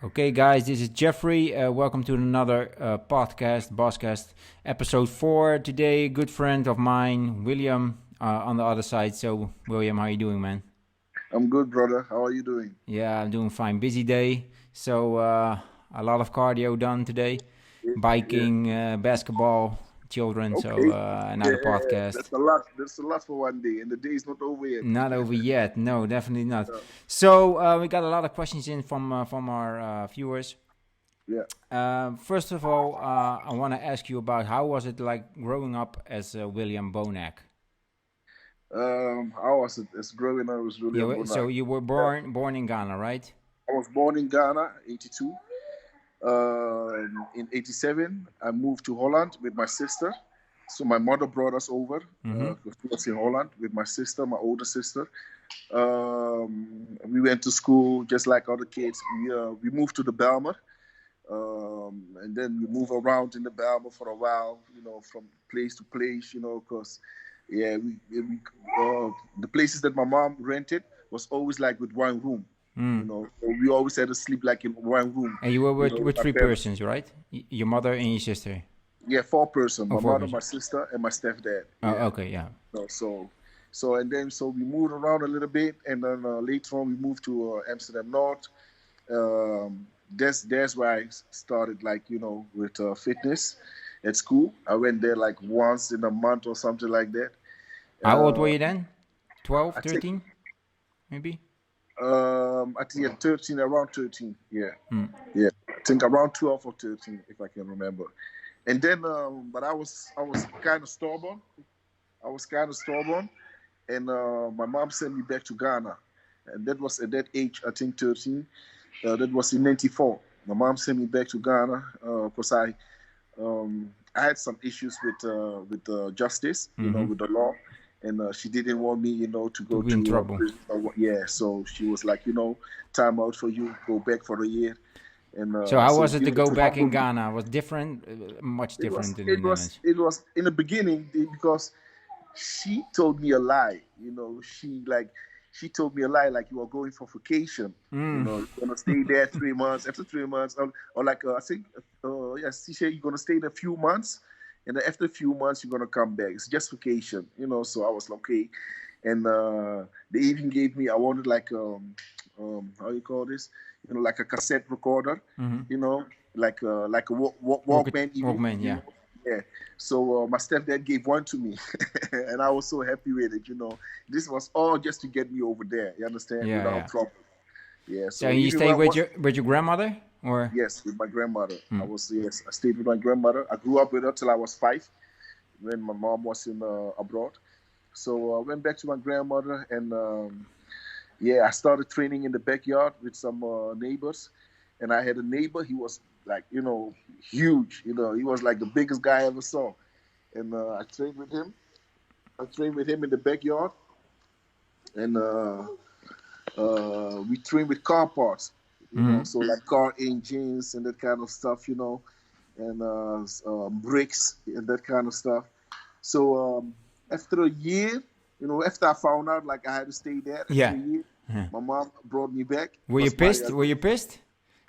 Okay, guys, this is Jeffrey. Welcome to another podcast, BOSSCAST, episode 4. Today, a good friend of mine, William, on the other side. So, William, how are you doing, man? I'm good, brother. How are you doing? Yeah, I'm doing fine. Busy day. So, a lot of cardio done today. Yeah. Biking, basketball, children. So, Okay. another Yeah. podcast. That's a lot. That's a lot for one day, and the day is not over yet. Not over yet. No, definitely not. Yeah. So, we got a lot of questions in from our viewers. Yeah. First of all, I want to ask you about how was it like growing up as William Bonac? How was it? As growing up, I was William So Bonac. you were Yeah. born in Ghana, right? I was born in Ghana, '82. In '87, I moved to Holland with my sister. So my mother brought us over. Mm-hmm. She was in Holland with my sister, my older sister. We went to school just like other kids. We moved to the Belmer. And then we move around in the Belmer for a while, from place to place, because the places that my mom rented was always like with one room, so we always had to sleep like in one room. And you were with My three parents. persons, right? Your mother and your sister. Yeah, 4 person: Oh, my four mother, my persons. sister, and my stepdad. Oh, Yeah. okay, yeah. So we moved around a little bit, and then later on we moved to Amsterdam North. That's where I started, with fitness at school. I went there like once in a month or something like that. How old were Uh, you then? 12, I think 13, maybe? I think at 13, around 13. Yeah, Mm. yeah. I think around 12 or 13, if I can remember. And then, but I was kind of stubborn. And my mom sent me back to Ghana, and that was at that age, I think 13. That was in '94. My mom sent me back to Ghana because I had some issues with justice, Mm-hmm. with the law, and she didn't want me, to To go be in to trouble. prison. Yeah, so she was like, time out for you, go back for a year, and So how so was it to go to back in humble me. Ghana? Was different, much It was different than in it the was Netherlands. it was in the beginning because she told me a lie. She told me a lie, like you are going for vacation. Mm. You're gonna stay there 3 months. After 3 months, or like I think, yes, she said you're gonna stay there a few months, and then after a few months you're gonna come back. It's just vacation. So I was like, okay, and they even gave me. I wanted like how you call this? Like a cassette recorder. Mm-hmm. Like a Walkman even. Walkman, yeah. Yeah. So my stepdad gave one to me, and I was so happy with it. This was all just to get me over there. You understand? Yeah, Without yeah. problem. Yeah. So So you even stay when with your grandmother, or? yes, with my grandmother, Mm. I stayed with my grandmother. I grew up with her till I was 5, when my mom was in abroad. So I went back to my grandmother, and I started training in the backyard with some neighbors, and I had a neighbor. He was like, huge. He was like the biggest guy I ever saw, and I trained with him. I trained with him in the backyard, and we trained with car parts. Mm-hmm. So like car engines and that kind of stuff. And brakes and that kind of stuff. So after a year, after I found out like I had to stay there after Yeah. a year, Yeah. my mom brought me back Were you because my pissed? Were you pissed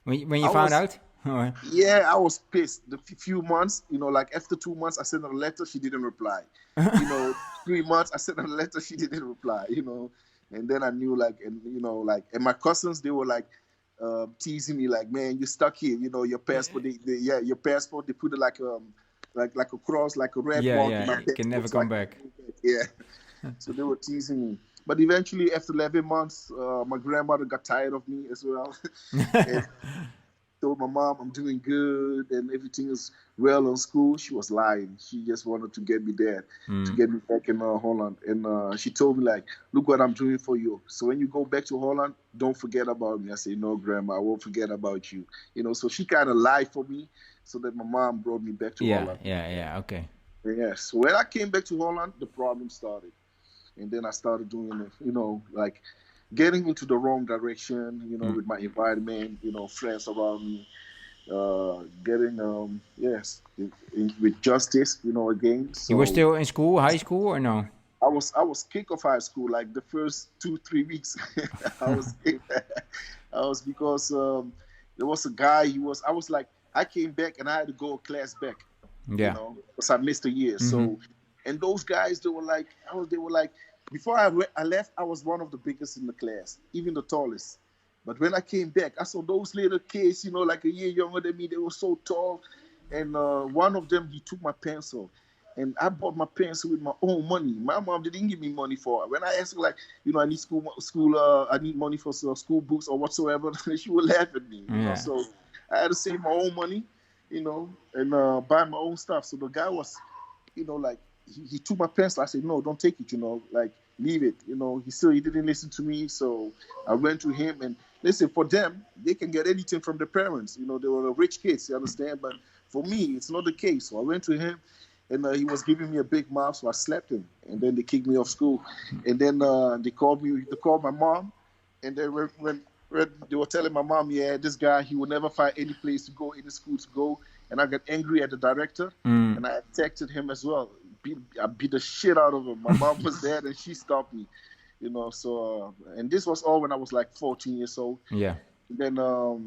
when you I found was out? Or? yeah, I was pissed. The few months, like after 2 months, I sent her a letter, she didn't reply. 3 months, I sent her a letter, she didn't reply. And then I knew, and my cousins, they were like teasing me, like, man, you're stuck here. Your passport, your passport, they put it like a cross, like a red Yeah, mark in yeah. my It can never passport, so I come can't back. go back. Yeah. So they were teasing me. But eventually, after 11 months, my grandmother got tired of me as well. And told my mom I'm doing good and everything is well in school. She was lying. She just wanted to get me there, to Mm. get me back in Holland. And she told me, like, look what I'm doing for you. So when you go back to Holland, don't forget about me. I say, no, Grandma, I won't forget about you. So she kind of lied for me so that my mom brought me back to Yeah, Holland. yeah. Okay. Yes. When I came back to Holland, the problem started. And then I started doing it, like getting into the wrong direction, with my environment, friends around me. getting with justice, again. You were So still in school, high school, or no? I was kicked off high school like the first 2-3 weeks. I was kicked. I was because there was a guy. I was like I came back and I had to go a class back, Yeah. because I missed a year. Mm-hmm. So, and those guys, they were like, before I left, I was one of the biggest in the class, even the tallest. But when I came back, I saw those little kids, like a year younger than me. They were so tall, and one of them, he took my pencil, and I bought my pencil with my own money. My mom didn't give me money for it. When I asked her, like, I need I need money for school books or whatsoever, she would laugh at me. Yeah. So I had to save my own money, and buy my own stuff. So the guy was, like, he took my pencil. I said, no, don't take it, like, leave it. He didn't listen to me. So I went to him, and listen, for them, they can get anything from their parents. They were rich kids, you understand? But for me, it's not the case. So I went to him, and he was giving me a big mouth, so I slapped him. And then they kicked me off school. And then they called my mom, and then when they were telling my mom, yeah, this guy, he would never find any place to go, any school to go. And I got angry at the director, and I attacked him as well. I beat the shit out of him. My mom was there, and she stopped me. So and this was all when I was like 14 years old. Yeah. Then I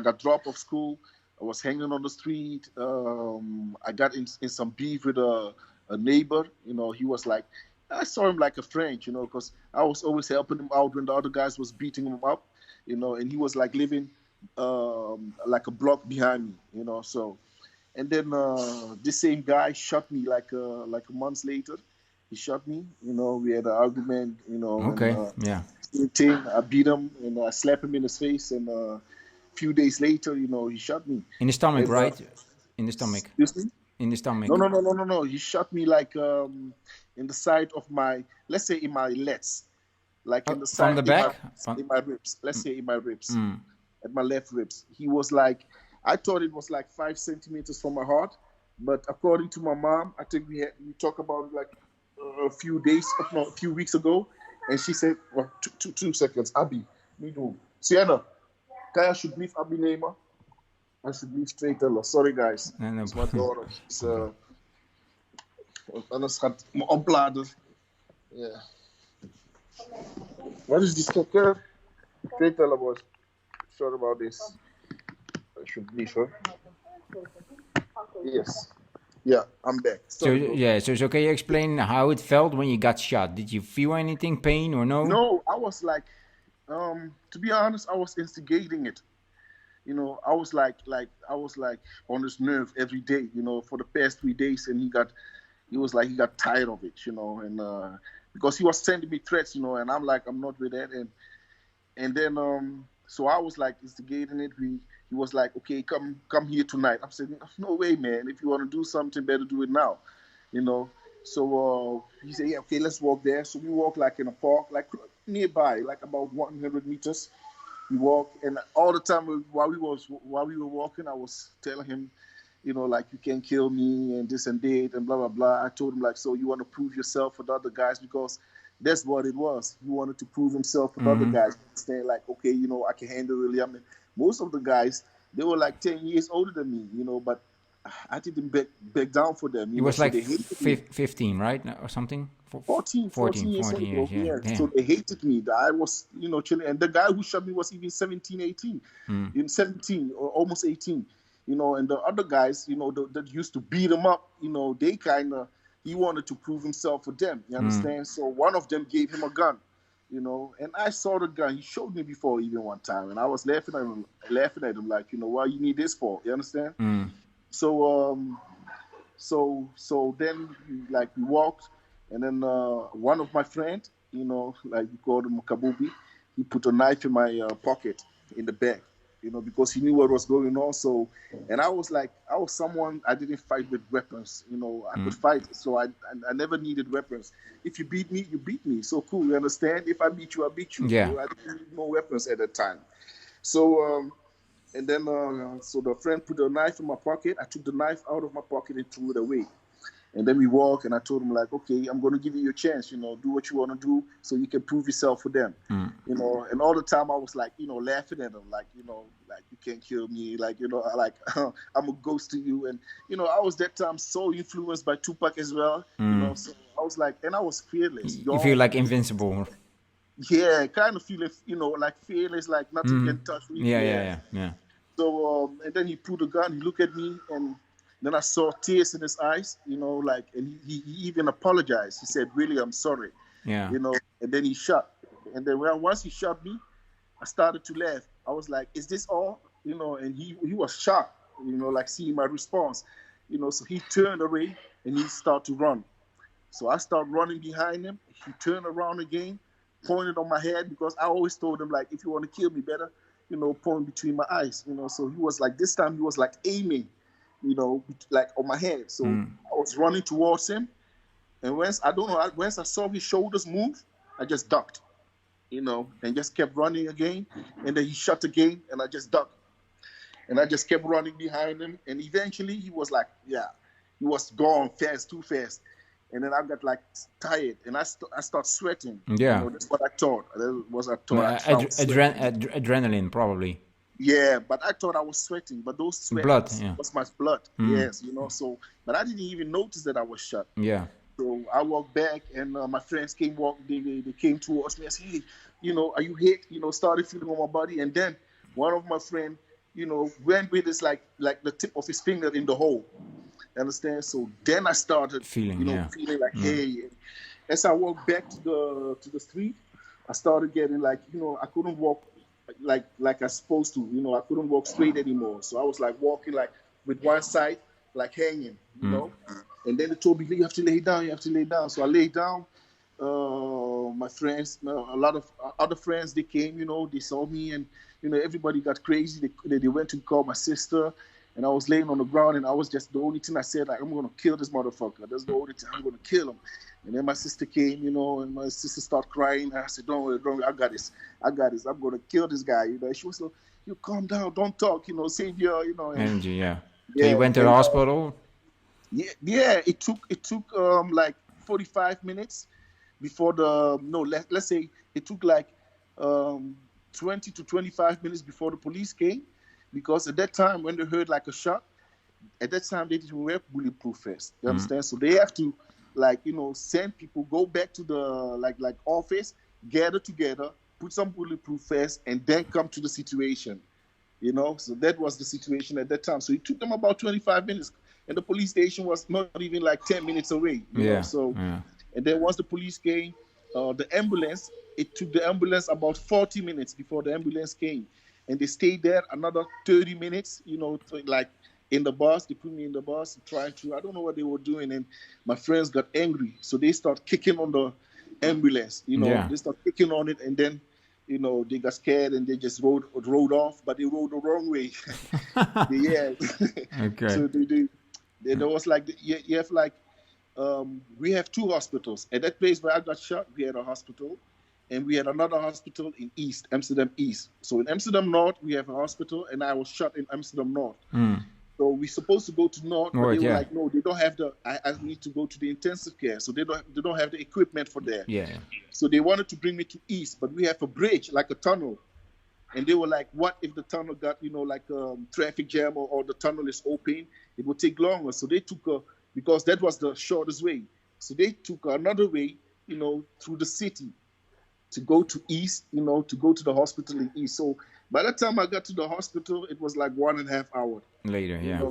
got dropped off school. I was hanging on the street. I got in some beef with a neighbor. He was like, I saw him like a friend, because I was always helping him out when the other guys was beating him up, and he was like living like a block behind me, So, and then this same guy shot me like a month later. He shot me. We had an argument. Okay. And, Yeah. same thing. I beat him and I slapped him in his face. And a few days later, he shot me. In the stomach, And, right? In the stomach. Excuse me? In the stomach. No. He shot me like in the side of let's say in my legs, like in the side From the back? in my ribs. Let's say in my ribs, at my left ribs. He was like, I thought it was like 5 centimeters from my heart, but according to my mom, I think we talked about it like a few weeks ago, and she said, well, 2 seconds, Abby, me do. Sienna, Kaya should leave Abby Neymar. I should leave straight tell her. Sorry guys. No. It's my daughter. She's anders gaat me opladen. Yeah. What is this kikker? Straight tell her, boys. Sorry about this. I should leave her. Yes. Yeah, I'm back. So can you explain how it felt when you got shot? Did you feel anything, pain or no? No, I was like, to be honest, I was instigating it. I was like on his nerve every day, for the past 3 days, and he got tired of it, and because he was sending me threats, and I'm like, I'm not with that, and then so I was like instigating it. He was like, okay, come here tonight. I'm saying, no way, man. If you want to do something, better do it now, So he said, yeah, okay, let's walk there. So we walk like in a park, like nearby, like about 100 meters. We walk, and all the time while we were walking, I was telling him, like, you can't kill me and this and that and blah blah blah. I told him, like, so you want to prove yourself for the other guys, because that's what it was. He wanted to prove himself for the other guys. Saying like, okay, I can handle William. And most of the guys, they were like 10 years older than me, but I didn't back down for them. He was like 15, right, or something? 14 years old. Yeah. So they hated me. I was, chilling. And the guy who shot me was even 17, 18. In 17 or almost 18. And the other guys, that used to beat him up, they he wanted to prove himself for them. You understand? So one of them gave him a gun, and I saw the gun. He showed me before even one time, and I was laughing at him like, what you need this for? You understand? So then like we walked, and then one of my friends, like we called him Kabubi, he put a knife in my pocket in the bag, because he knew what was going on. So, and I was someone, I didn't fight with weapons, I could fight, so I never needed weapons. If you beat me, you beat me. So cool, you understand? If I beat you, I beat you. Yeah. I didn't need no weapons at that time. So, and then, so the friend put a knife in my pocket. I took the knife out of my pocket and threw it away. And then we walk, and I told him like, okay, I'm going to give you your chance, do what you want to do so you can prove yourself for them, and all the time I was like, laughing at him, like, like, you can't kill me, like, like, I'm a ghost to you. And, I was that time so influenced by Tupac as well, so I was like, and I was fearless. You feel like invincible. Yeah, kind of feel, like fearless, like nothing can touch me. Yeah. So, and then he pulled the gun, he looked at me, and then I saw tears in his eyes, like, and he even apologized. He said, really, I'm sorry. Yeah. And then he shot. And then once he shot me, I started to laugh. I was like, is this all? And he was shocked, like seeing my response. So he turned away and he started to run. So I started running behind him. He turned around again, pointed on my head, because I always told him, like, if you want to kill me, better, point between my eyes. So he was like, this time he was like aiming, like on my head. So I was running towards him. And once I saw his shoulders move, I just ducked, and just kept running again. And then he shot again, and I just ducked. And I just kept running behind him. And eventually he was like, he was gone fast, too fast. And then I got like tired, and I start sweating. Yeah, that's what I thought. That was I thought. Adrenaline, probably. Yeah, but I thought I was sweating, but those sweat was my blood. Yes, So, but I didn't even notice that I was shot. Yeah. So I walked back, and my friends came They came towards me. I said, hey, are you hit? Started feeling on my body, and then one of my friends, went with his like the tip of his finger in the hole. Understand? So then I started feeling like, hey. As I walked back to the street, I started getting like, I couldn't walk like I supposed to. I couldn't walk straight anymore. So I was like walking like with one side like hanging, And then they told me, you have to lay down. You have to lay down. So I lay down. My friends, a lot of other friends, they came. They saw me, and everybody got crazy. They went to call my sister. And I was laying on the ground, and I was just, the only thing I said, like, I'm going to kill this motherfucker. That's the only thing, I'm going to kill him. And then my sister came, and my sister started crying. And I said, don't worry, I got this. I'm going to kill this guy. She was like, you calm down, don't talk, save your, energy, yeah. So you went to the hospital? Yeah, it took like 45 minutes before let's say it took like 20 to 25 minutes before the police came. Because at that time, when they heard like a shot, at that time they didn't wear bulletproof vests. You understand? So they have to, like, send people, go back to the like office, gather together, put some bulletproof vests, and then come to the situation. So that was the situation at that time. So it took them about 25 minutes, and the police station was not even like 10 minutes away. You know? So, and then once the police came, the ambulance, it took the ambulance about 40 minutes before the ambulance came. And they stayed there another 30 minutes, like in the bus. They put me in the bus, I don't know what they were doing. And my friends got angry. So they start kicking on the ambulance, They start kicking on it. And then, they got scared and they just rode off, but they rode the wrong way. Okay. So there was like, you have like, we have two hospitals. At that place where I got shot, we had a hospital. And we had another hospital in Amsterdam East. So in Amsterdam North, we have a hospital, and I was shot in Amsterdam North. So we're supposed to go to North, but they were like, no, they don't have I need to go to the intensive care. So they don't have the equipment for that. Yeah. So they wanted to bring me to East, but we have a bridge, like a tunnel. And they were like, what if the tunnel got, like traffic jam or the tunnel is open? It would take longer. So they took because that was the shortest way. So they took another way, through the city, to go to East, to go to the hospital in East. So by the time I got to the hospital, it was like 1.5 hours. Later, yeah.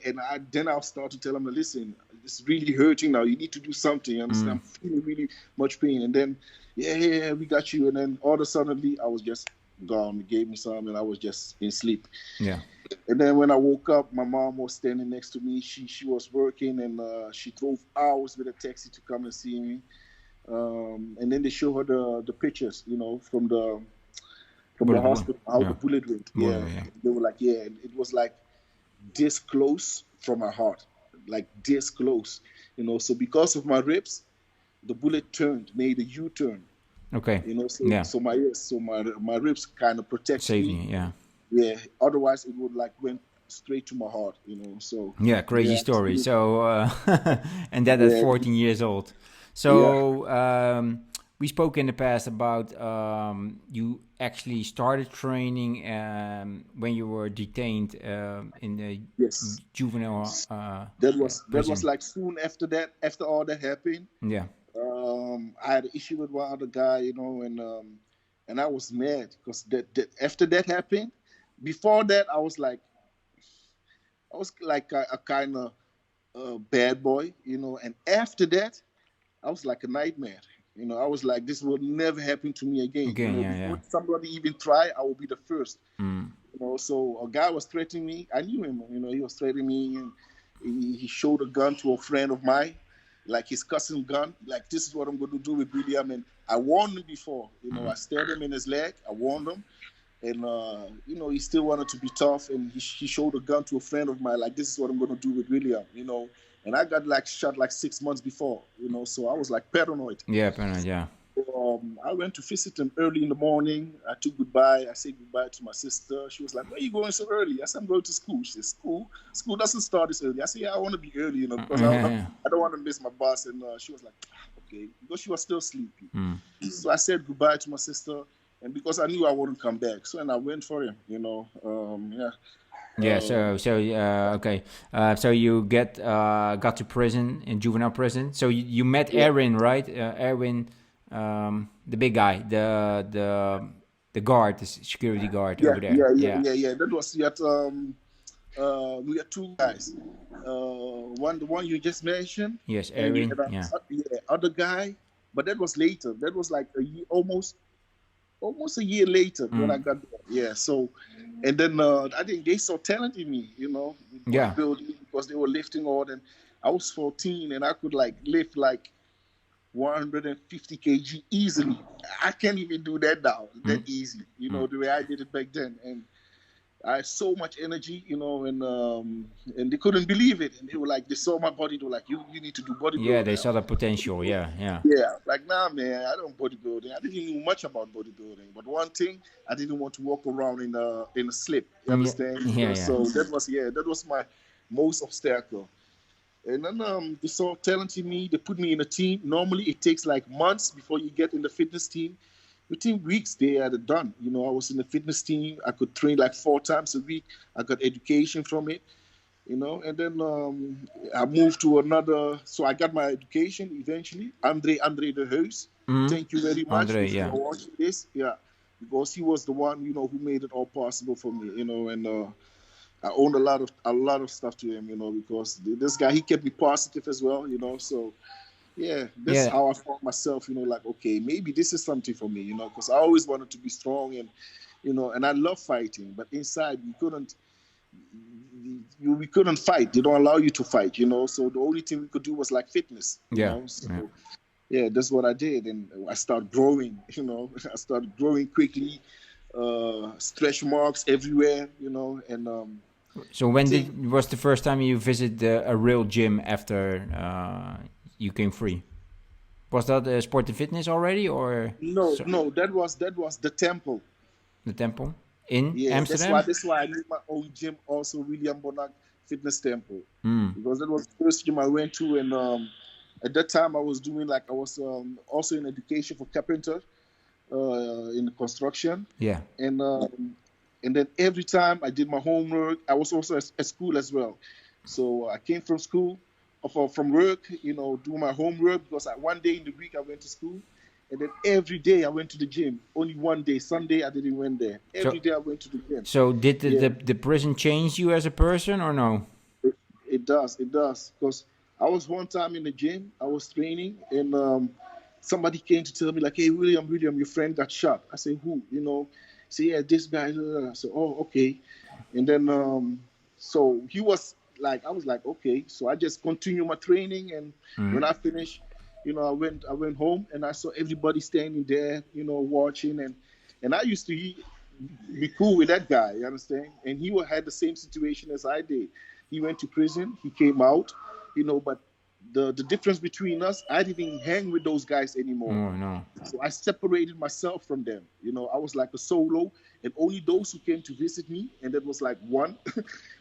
And then I'll start to tell them, listen, it's really hurting now. You need to do something. You understand? I'm feeling really much pain. And then, we got you. And then all of a sudden, I was just gone. They gave me some, and I was just in sleep. Yeah. And then when I woke up, my mom was standing next to me. She was working, and she drove hours with a taxi to come and see me. And then they show her the pictures, from the hospital, how the bullet went. They were like, it was like this close from my heart, like this close, So because of my ribs, the bullet made a U-turn. Okay. So my ribs kind of protect me. Yeah. Otherwise, it would like went straight to my heart, So yeah, crazy story. So and that at 14 years old. So we spoke in the past about you actually started training when you were detained in the juvenile that was prison. like soon after that, after all that happened. Yeah. I had an issue with one other guy, and I was mad because that after that happened. Before that, I was like a kind of bad boy, and after that, I was like a nightmare. I was like, this will never happen to me again. Before somebody even try, I will be the first. So a guy was threatening me. I knew him. He was threatening me, and he showed a gun to a friend of mine, like his cousin gun. Like, this is what I'm going to do with William. And I warned him before. I stabbed him in his leg. I warned him. And, he still wanted to be tough. And he showed a gun to a friend of mine, like, this is what I'm going to do with William, And I got, shot, 6 months before, So I was, paranoid. Yeah, paranoid, yeah. I went to visit him early in the morning. I took goodbye. I said goodbye to my sister. She was like, where are you going so early? I said, I'm going to school. She said, school? School doesn't start this early. I said, yeah, I want to be early, because I don't want to miss my bus. And she was like, okay, because she was still sleepy. So I said goodbye to my sister. And because I knew I wouldn't come back. So, and I went for him, Yeah, okay. So you got to prison, in juvenile prison. So you met Erwin, right? Erwin, the big guy, the guard, the security guard over there. Yeah. That was we had two guys. The one you just mentioned. Yes, Erwin. Other guy, but that was later. That was like a year, almost a year later when I got there. Yeah. So, and then I think they saw talent in me, building, because they were lifting all. And I was 14 and I could lift 150 kg easily. I can't even do that now, that easy, the way I did it back then. And I had so much energy, and they couldn't believe it. And they were like, they saw my body, they were like, you need to do bodybuilding. Yeah, they saw the potential, yeah. Yeah, like, nah, man, I don't bodybuilding. I didn't know much about bodybuilding. But one thing, I didn't want to walk around in a slip, you understand? Yeah. So that was my most obstacle. And then they saw talent in me. They put me in a team. Normally, it takes months before you get in the fitness team. Within weeks, they had it done. I was in the fitness team. I could train 4 times a week. I got education from it, And then I moved to another. So I got my education eventually. Andre de Heus. Thank you very much for watching this. Yeah, because he was the one, who made it all possible for me, And I own a lot of stuff to him, because this guy, he kept me positive as well, So. Yeah, that's how I found myself, okay, maybe this is something for me, because I always wanted to be strong and, and I love fighting, but inside we couldn't fight. They don't allow you to fight, so the only thing we could do was fitness, So, that's what I did. And I started growing, I started growing quickly, stretch marks everywhere, and... So when was the first time you visited a real gym after... you came free? Was that sport and fitness already, or no? That was the temple. The temple in Amsterdam. That's why I made my own gym, also William Bonac Fitness Temple, because that was the first gym I went to, and at that time I was doing I was also in education for carpenter, in construction. Yeah, and then every time I did my homework, I was also at school as well. So I came from school. From work, do my homework, because one day in the week I went to school, and then every day I went to the gym. Only one day, Sunday, I didn't went there. Every day I went to the gym. So did the prison change you as a person, or no? It does, because I was one time in the gym, I was training, and somebody came to tell me hey, William, your friend got shot. I said, who? Say, yeah, this guy. I said, oh, okay. And then so he was I was okay. So I just continued my training, and when I finished, I went home, and I saw everybody standing there, watching, and I used to be cool with that guy, you understand? And he had the same situation as I did. He went to prison, he came out, but the difference between us, I didn't hang with those guys anymore. Oh, no. So I separated myself from them. I was like a solo, and only those who came to visit me, and that was like one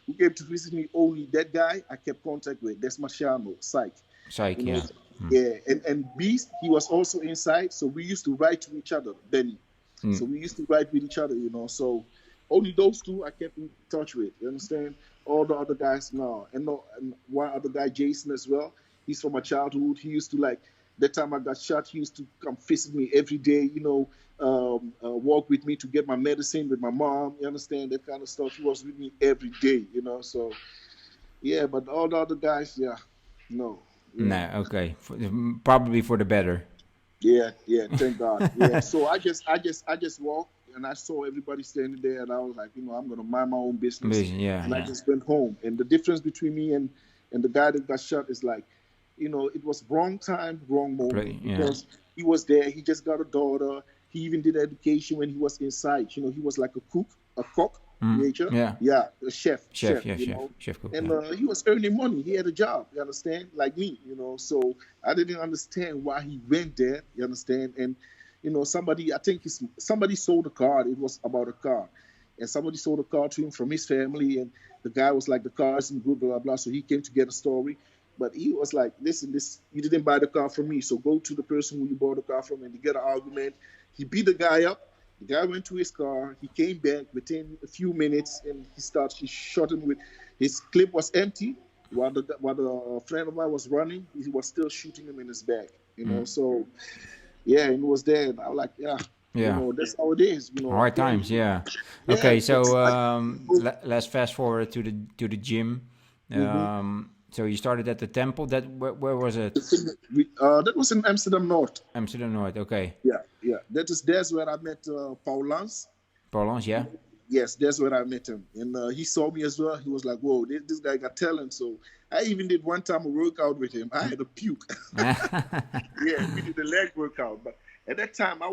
who came to visit me, only that guy I kept contact with. That's Marciano, Psych. Psych, yeah. Yeah, and Beast, he was also inside, so we used to write to each other, Benny. So we used to write with each other, so only those two I kept in touch with, you understand? All the other guys, no. And one other guy, Jason, as well. He's from my childhood. He used to, like, that time I got shot, he used to come visit me every day, walk with me to get my medicine with my mom, you understand? That kind of stuff. He was with me every day, so, yeah, but all the other guys, yeah, no. No, okay. Probably for the better. Yeah, thank God. Yeah, so I just walked, and I saw everybody standing there, and I was like, I'm gonna mind my own business. I just went home. And the difference between me and the guy that got shot is like, it was wrong time, wrong moment. Because he was there, he just got a daughter. He even did education when he was inside. He was like a cook. A chef, chef cook, and he was earning money. He had a job, you understand, like me, So I didn't understand why he went there, you understand. And somebody sold a car. It was about a car, and somebody sold a car to him from his family, and the guy was like, the car isn't good, blah blah blah. So he came to get a story, but he was like, listen, you didn't buy the car from me, so go to the person who you bought the car from, and they get an argument. He beat the guy up. The guy went to his car. He came back within a few minutes, and he shot him with his clip was empty. While the friend of mine was running, he was still shooting him in his back. So yeah, and it was there. And I was like, that's how it is. Hard times, yeah. Okay, so let's fast forward to the gym. So you started at the temple. Where was it? That was in Amsterdam North. Amsterdam North, okay. Yeah. That's where I met Paul Lans. Paul Lans, yeah. Yes, that's where I met him, and he saw me as well. He was like, "Whoa, this guy got talent." So I even did one time a workout with him. I had a puke. Yeah, we did a leg workout, but at that time I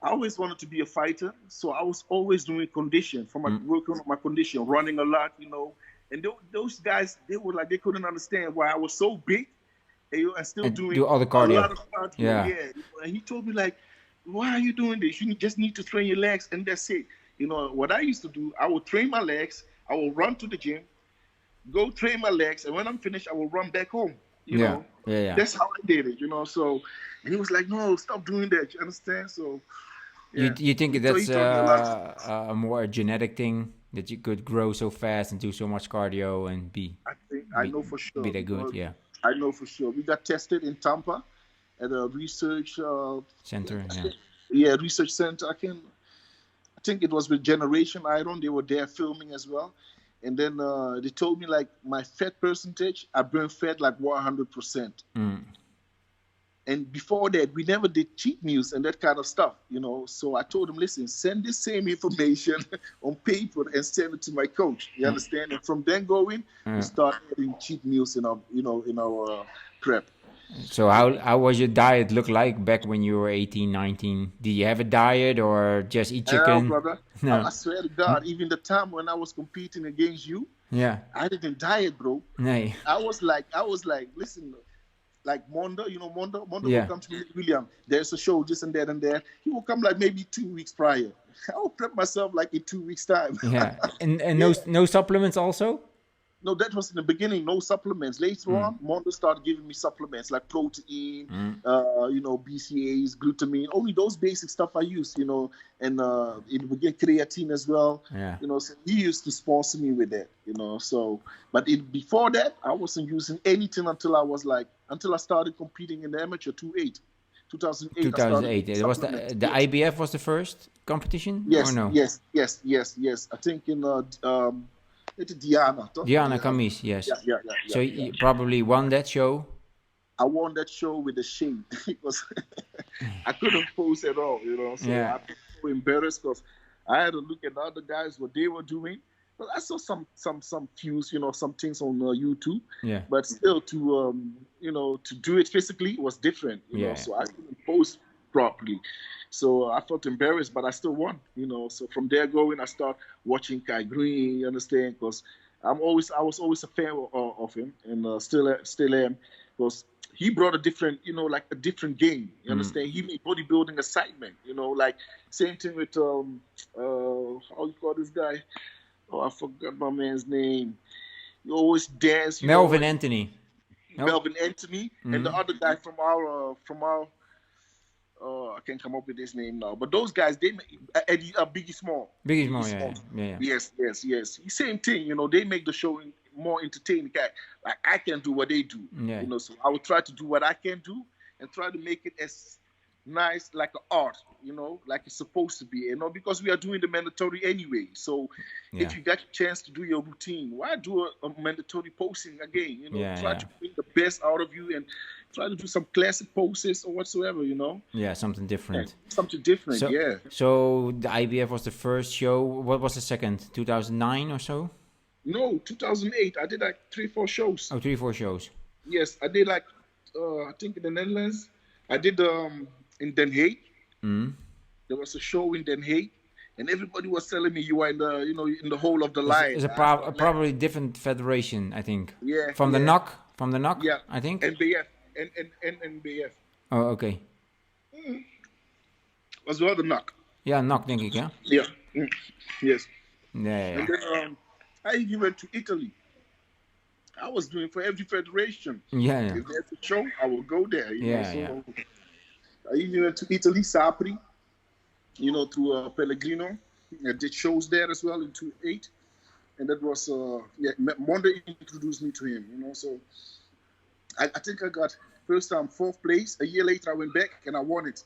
always wanted to be a fighter, so I was always doing condition working on my condition, running a lot, And those guys, they couldn't understand why I was so big and still doing all the cardio. A lot of cardio. Yeah. And he told me, like, why are you doing this? You just need to train your legs, and that's it. What I used to do, I would train my legs, I will run to the gym, go train my legs, and when I'm finished, I will run back home. You know? Yeah. That's how I did it, So, and he was like, no, stop doing that. You understand? So, yeah. You think that's a more genetic thing? That you could grow so fast and do so much cardio and I know for sure. Be that good, yeah. I know for sure. We got tested in Tampa at a research center. Research center. I think it was with Generation Iron. They were there filming as well, and then they told me, like, my fat percentage, I burn fat like 100%. And before that, we never did cheat meals and that kind of stuff, So I told him, listen, send this same information on paper and send it to my coach. You understand? And from then going, we started having cheat meals in our prep. So how was your diet look like back when you were 18, 19? Did you have a diet or just eat chicken? Brother. No. I swear to God, even the time when I was competing against you, I didn't diet, bro. Nee. I was like, listen, like Mondo, Mondo will come to me, William, there's a show, this and that and there. He will come like maybe 2 weeks prior. I will prep myself like in 2 weeks time. Yeah, and no supplements also? No, that was in the beginning, no supplements. Later on, Mondo started giving me supplements like protein, BCAAs, glutamine, only those basic stuff I used, and in the beginning, creatine as well. Yeah. So he used to sponsor me with that, so, but before that, I wasn't using anything until I started competing in the amateur 2008. 2008. It was the IBF was the first competition? Yes, or no? Yes. I think in Diana. Diana Camis, yes. Yeah. So you probably won that show? I won that show with a shame because I couldn't pose at all, So I was so embarrassed because I had to look at the other guys, what they were doing. But I saw some cues, some things on YouTube. Yeah. But still, to do it physically was different, So I couldn't pose properly. So I felt embarrassed, but I still won, So from there going, I start watching Kai Green, you understand? Because I was always a fan of him, and still am, because he brought a different, like a different game. You understand? He made bodybuilding excitement. Like same thing with how you call this guy? Oh, I forgot my man's name. He always dance. Melvin Anthony. Melvin Anthony, and the other guy from our I can't come up with his name now. But those guys, they make Eddie, Biggie Small. Biggie Small, yeah. Yes. Same thing. They make the show more entertaining. Like I can do what they do. Yeah. So I will try to do what I can do and try to make it as nice, like an art. Like it's supposed to be. Because we are doing the mandatory anyway. So if you got a chance to do your routine, why do a mandatory posting again? Try to bring the best out of you and try to do some classic poses or whatsoever, Yeah, something different. Something different, So the IBF was the first show. What was the second? 2009 or so? No, 2008. I did like 3-4 shows. Oh, 3-4 shows. Yes, I did like, I think in the Netherlands. I did in Den Haag. There was a show in Den Haag. And everybody was telling me you are in the, in the whole of the line. It's probably different federation, I think. Yeah. From the NOC, yeah. I think. NBF. NBF. Oh, okay. Was wel de NAC. Ja, NOC denk ik, ja? Yeah. Yes. Yeah. And then I even went to Italy. I was doing for every federation. Yeah. If there's a show, I will go there. Yeah. I even went to Italy, Sapri, through Pellegrino. I did shows there as well in 2008. And that was, Monday introduced me to him, so I think I got first time 4th place. A year later, I went back and I won it.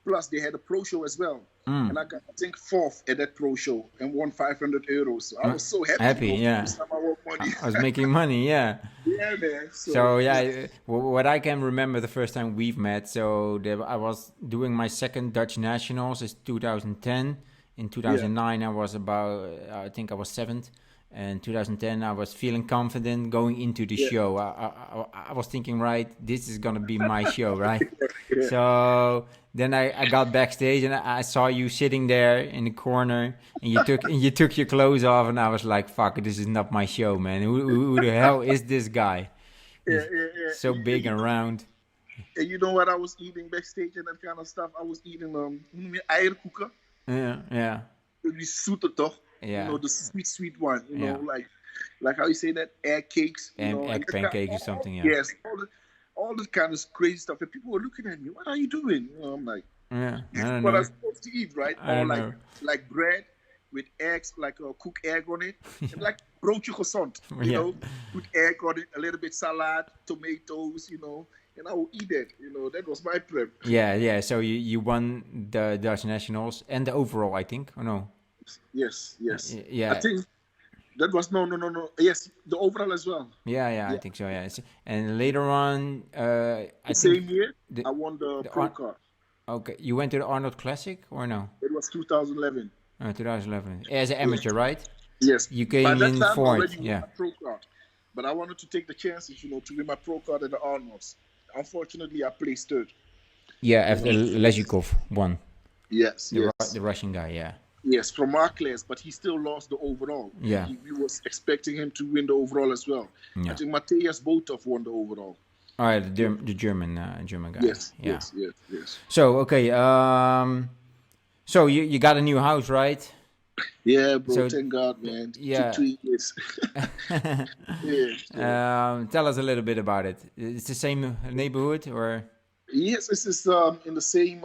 Plus, they had a pro show as well. And I got, I think, 4th at that pro show and won €500. So I was so happy. Yeah. First time I won money. I was making money, yeah. Yeah, man. So yeah, what I can remember the first time we've met, I was doing my second Dutch Nationals, is 2010. In 2009, I was I think I was 7th. And 2010, I was feeling confident going into the show. I was thinking, right, this is gonna be my show, right? So then I got backstage and I saw you sitting there in the corner, and you took your clothes off, and I was like, fuck, this is not my show, man. Who the hell is this guy? Yeah. So big and round. And you know what I was eating backstage and that kind of stuff? I was eating eierkoeken. Yeah. Die zoete toch? Yeah. The sweet one. Like how you say that, egg cakes. And egg pancakes or something. Yeah. Yes, all this kind of crazy stuff. And people were looking at me. What are you doing? I'm like, this is what I'm supposed to eat, right? I Or like bread with eggs, like a cooked egg on it, and like broodje gezond. Put egg on it, a little bit salad, tomatoes, and I will eat that. That was my prep. Yeah. So you won the Dutch Nationals and the overall, I think, or no? Yes. Yeah. I think that was no. Yes, the overall as well. Yeah. I think so. Yeah. And later on, same year, I won the pro card. Okay, you went to the Arnold Classic or no? It was 2011. 2011. As an amateur, right? Yes. You came in fourth. Yeah. Pro card, but I wanted to take the chances, to win my pro card at the Arnolds. Unfortunately, I placed 3rd. Yeah, after Lezhikov won. Yes. The Russian guy, yeah. Yes, from our class, but he still lost the overall. Yeah. We was expecting him to win the overall as well. Yeah. I think Matthias Botov won the overall. All right, the German guy. Yes. So, okay, so you got a new house, right? Yeah, bro, thank God, man. Yeah. 2 years. Tell us a little bit about it. It's the same neighborhood, or? Yes, this is in the same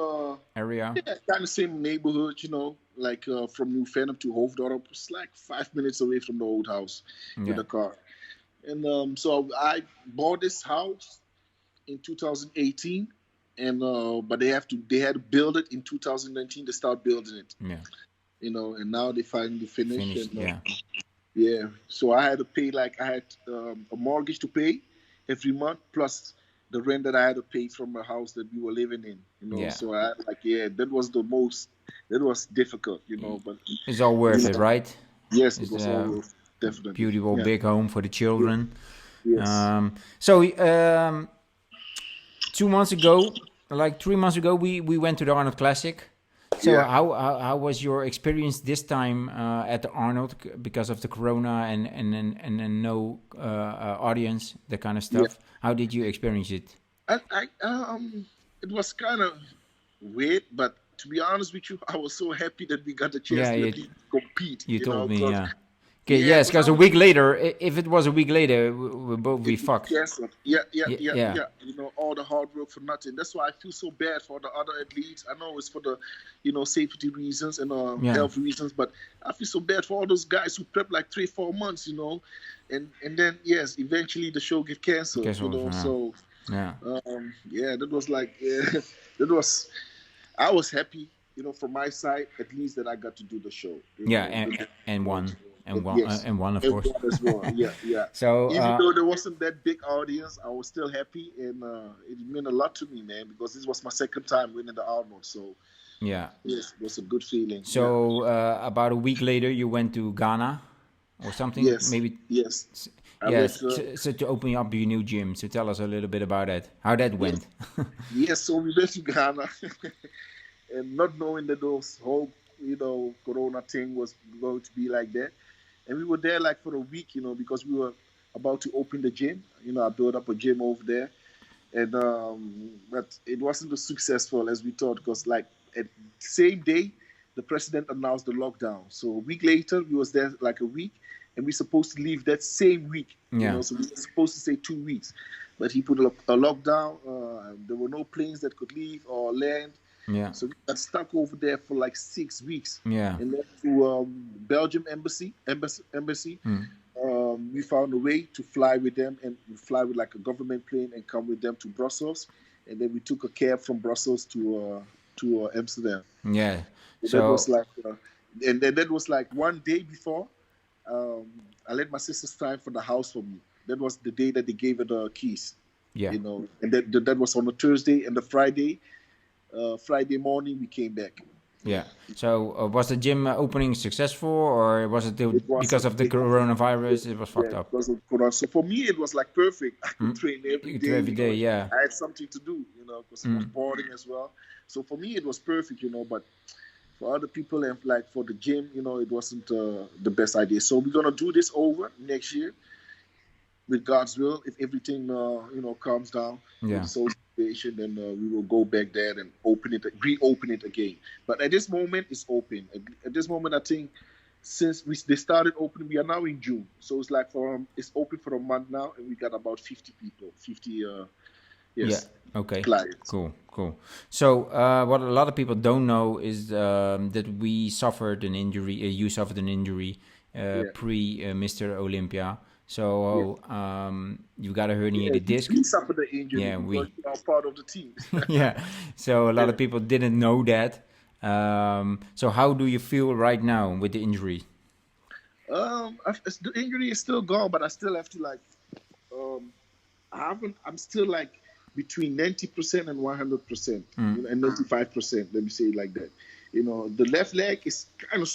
area. Yeah, kind of same neighborhood, like from New Venom to Hoofddorp. It's like 5 minutes away from the old house with a car. And so I bought this house in 2018, and but they had to build it in 2019 to start building it. Yeah. And now they finally finished. Yeah. So I had to pay, I had a mortgage to pay every month, plus the rent that I had to pay from the house that we were living in, So I that was difficult, but it's all worth it, right? Yes, it was all worth it, definitely. Beautiful big home for the children. Yes. So 2 months ago, 3 months ago, we went to the Arnold Classic. So Yeah. how was your experience this time at the Arnold because of the Corona and no audience, that kind of Yeah. stuff? How did you experience it? It was kind of weird, but to be honest with you, I was so happy that we got the chance Yeah, to at least compete, you told me, because yeah. Okay, yeah, yes, because because I a was week later, if it was a week later, we both be it would be fucked. canceled. Yeah, yeah, Yeah, yeah, yeah, yeah. All the hard work for nothing. That's why I feel so bad for the other athletes. I know it's for the, safety reasons and yeah. health reasons, but I feel so bad for all those guys who prep like 3-4 months, and then yes, eventually the show get canceled, Guess what? Yeah, So yeah, yeah, that was like that was. I was happy, from my side at least that I got to do the show, yeah, and you know, one, yes, and one, of and course. one as well. Yeah, yeah. So Even though there wasn't that big audience, I was still happy, and it meant a lot to me, man, because this was my second time winning the Arnold. So yeah. yes, it was a good feeling. Yeah. So about a week later, you went to Ghana or something, Yes, maybe. yes. I went. Yes, so to open up your new gym. So tell us a little bit about that. How that Yes, went. yes. So we went to Ghana, and not knowing that those whole, Corona thing was going to be like that. And we were there like for a week, because we were about to open the gym. I built up a gym over there, and but it wasn't as successful as we thought, because like at the same day, the president announced the lockdown. So a week later, we was there like a week, and we supposed to leave that same week. Yeah, So we were supposed to say 2 weeks, but he put a lockdown. There were no planes that could leave or land. yeah, So we got stuck over there for like 6 weeks, yeah. and then to Belgium embassy, we found a way to fly with them, and we fly with like a government plane and come with them to Brussels, and then we took a cab from Brussels to Amsterdam. Yeah. And that was So like, and then that was like one day before. I let my sister sign for the house for me. That was the day that they gave her the keys, yeah, and that was on a Thursday, and the Friday morning we came back. yeah. So was the gym opening successful, or was it It because wasn't. of the coronavirus? It was Yeah, fucked up. because of Corona. So for me, it was like perfect. I could train every You do day. every day, yeah. I had something to do, because it was boring as well. So for me, it was perfect, But for other people and like for the gym, it wasn't the best idea. So we're gonna do this over next year with God's will. If everything, calms down with Yeah, the social situation, then we will go back there and reopen it again. But at this moment, it's open. At this moment, I think since they started opening, we are now in June, so it's like it's open for a month now, and we got about 50 people, 50 yeah. yes, Okay. clients. Cool. So what a lot of people don't know is that we suffered an injury. You suffered an injury Yeah. pre Mr. Olympia. So you got a herniated disc. We suffered the injury Yeah, because we are part of the team. yeah. So a lot of people didn't know that. So how do you feel right now with the injury? The injury is still gone, but I still have to like, I'm still like between 90% and 100%, and 95%. Let me say it like that. The left leg is kind of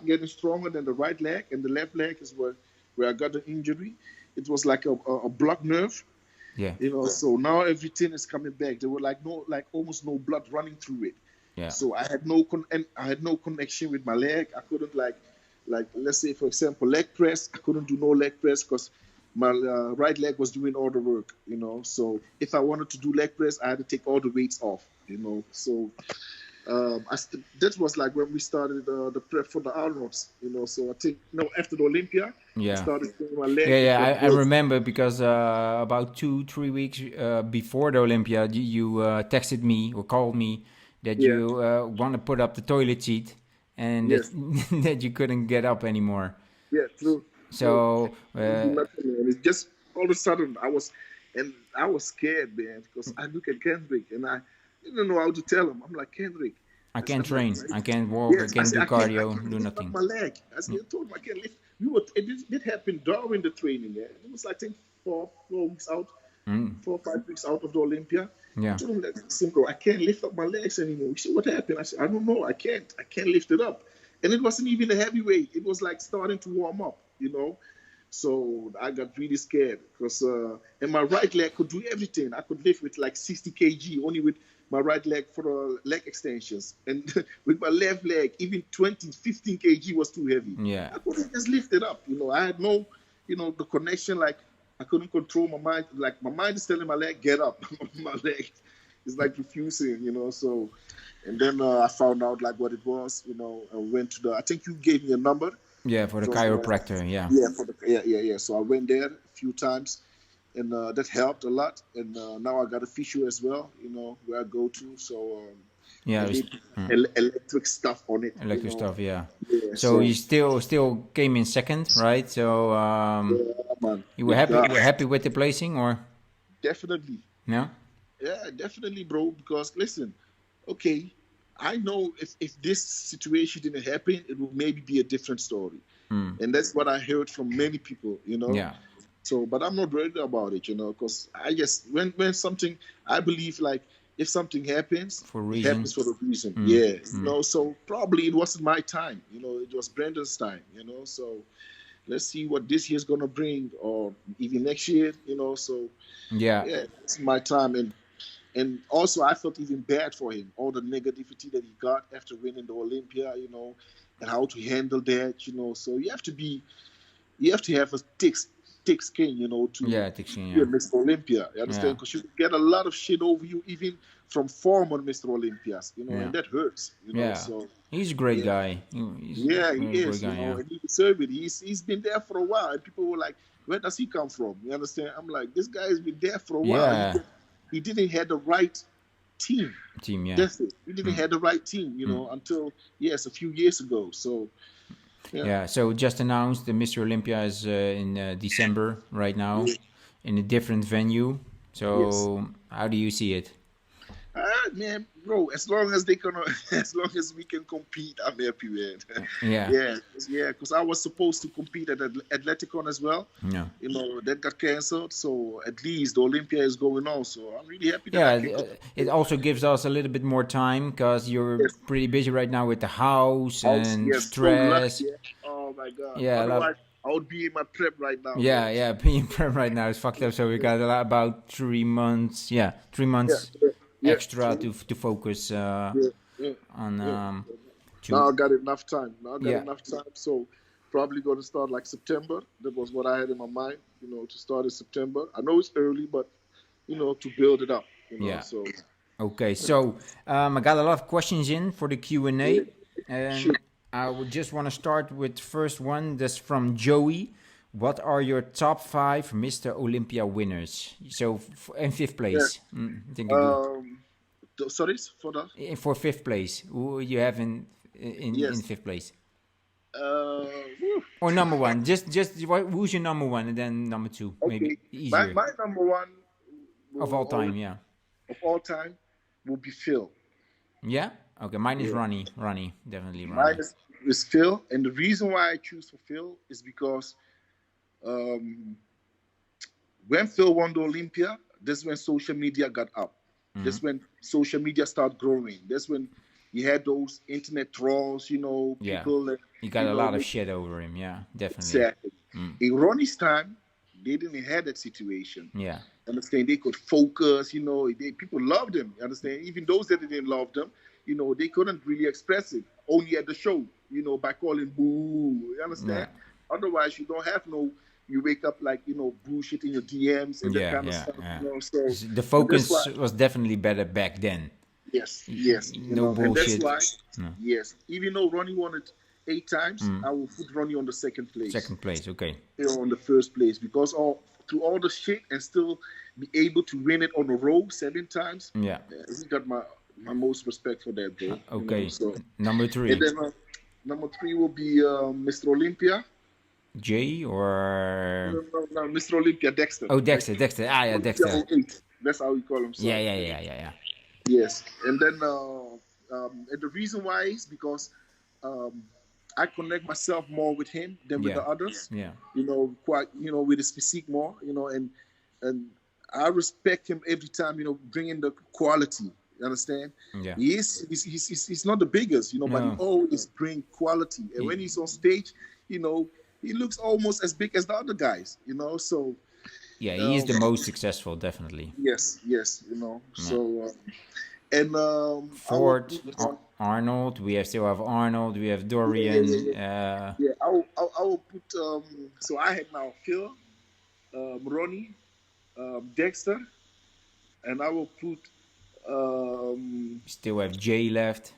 getting stronger than the right leg, and the left leg is where I got the injury. It was like a blocked nerve. Yeah. So now everything is coming back. There were almost no blood running through it. Yeah. So I had no connection with my leg. I couldn't like let's say for example leg press. I couldn't do no leg press because my right leg was doing all the work. So if I wanted to do leg press, I had to take all the weights off. So that was like when we started the prep for the Arnolds. So I think after the Olympia, I started doing my leg. Yeah. I remember because about 2-3 weeks before the Olympia, you texted me or called me that you want to put up the toilet seat and that you couldn't get up anymore. Yeah, true. So it's just all of a sudden I was scared, man, because I look at Kendrick and I didn't know how to tell him. I'm like, Kendrick, I can't train. I can't walk. I can't do cardio. I can't do lift nothing. up my leg. I told him I can't lift. It did happen during the training. Yeah? It was I think 4 weeks out, 4 or 5 weeks out of the Olympia. Yeah. I told him that simple. I can't lift up my legs anymore. He said, "What happened?" I said, "I don't know. I can't lift it up." And it wasn't even a heavy weight. It was like starting to warm up. So I got really scared because and my right leg could do everything. I could lift with like 60 kg only with my right leg for leg extensions. And with my left leg, even 20, 15 kg was too heavy. Yeah. I couldn't just lift it up. I had no, the connection. Like I couldn't control my mind. Like my mind is telling my leg, get up. My leg is like refusing, So, and then I found out like what it was. I went to I think you gave me a number. Yeah, for the chiropractor. Yeah. Yeah. So I went there a few times, and that helped a lot. And now I got a physio as well. Where I go to. So yeah, electric stuff on it. Electric stuff. Yeah. So you still came in second, right? So man. you were happy with the placing, or? Definitely. No. Yeah, definitely, bro. Because listen, okay. I know if this situation didn't happen, it would maybe be a different story. And that's what I heard from many people, Yeah. So, but I'm not worried about it, because I just, when something, I believe like if something happens, it happens for a reason. Yeah. So probably it wasn't my time, it was Brendan's time, so let's see what this year's going to bring or even next year, so yeah, it's my time. And also, I felt even bad for him, all the negativity that he got after winning the Olympia, and how to handle that, So you have to have a thick skin, to be a Mr. Olympia. You understand? Because you get a lot of shit over you, even from former Mr. Olympias, and that hurts, So he's a great guy. He is. And he deserves it. He's been there for a while, and people were like, "Where does he come from?" You understand? I'm like, this guy has been there for a while. Yeah. He didn't have the right team. Yeah. That's it. He didn't have the right team, until a few years ago. So, yeah. So just announced the Mr. Olympia is in December right now, in a different venue. So how do you see it? Man, bro, as long as we can compete, I'm happy, man. Yeah. Because I was supposed to compete at Athleticon as well. Yeah. That got canceled, so at least the Olympia is going on. So I'm really happy. It also gives us a little bit more time because you're pretty busy right now with the house and stress. So oh my God. Yeah. Otherwise, I would be in my prep right now. Yeah, being prep right now is fucked up. So we got about 3 months. Yeah, 3 months. Extra to focus on. Now I got enough time. So probably going to start like September. That was what I had in my mind. To start in September. I know it's early, but to build it up. So. Okay, so I got a lot of questions in for the Q&A, and I would just want to start with the first one. That's from Joey. What are your top 5 Mr. Olympia winners? So in 5th place. Sorry for that. For 5th place, who you have in 5th place? Or number 1. Just who's your number 1 and then number 2? Okay. Maybe easier. My number 1 of all time, yeah. Of all time will be Phil. Yeah. Okay. Mine is Ronnie. Definitely Ronnie. Mine is Phil, and the reason why I choose for Phil is because when Phil won the Olympia, that's when social media got up. That's when social media started growing. That's when you had those internet trolls, people. You got a lot of shit over him. Yeah, definitely. Exactly. In Ronnie's time, they didn't have that situation. Yeah. Understand? They could focus. People loved him. Understand? Even those that didn't love them, they couldn't really express it. Only at the show, by calling boo. You understand? Yeah. Otherwise, you don't have no. You wake up like bullshit in your DMs and that kind of stuff. So the focus was definitely better back then. Yes. No bullshit. And that's why. Yes. Even though Ronnie won it 8 times, I will put Ronnie on the 2nd place. 2nd place, okay. On the 1st place because through all the shit and still be able to win it on a row 7 times. Yeah. He got my most respect for that, bro. Okay. Number 3. And then number 3 will be Mr. Olympia. J or no, Mr. Olympia, Dexter. Oh, Dexter. Dexter. That's how we call him. Yeah. Yes, and then and the reason why is because I connect myself more with him than with the others. Yeah. With his physique more. And I respect him every time. Bringing the quality. You understand? Yeah. He's not the biggest. But he always bring quality. And when he's on stage, he looks almost as big as the other guys, So Yeah, he is the most successful, definitely. yes, Yeah. So and I will Ford, put Arnold. We still have Arnold. We have yeah, yeah, Dorian. yeah, yeah. I will put so I had now Phil, Ronnie, Dexter, and I will put Still have Jay left.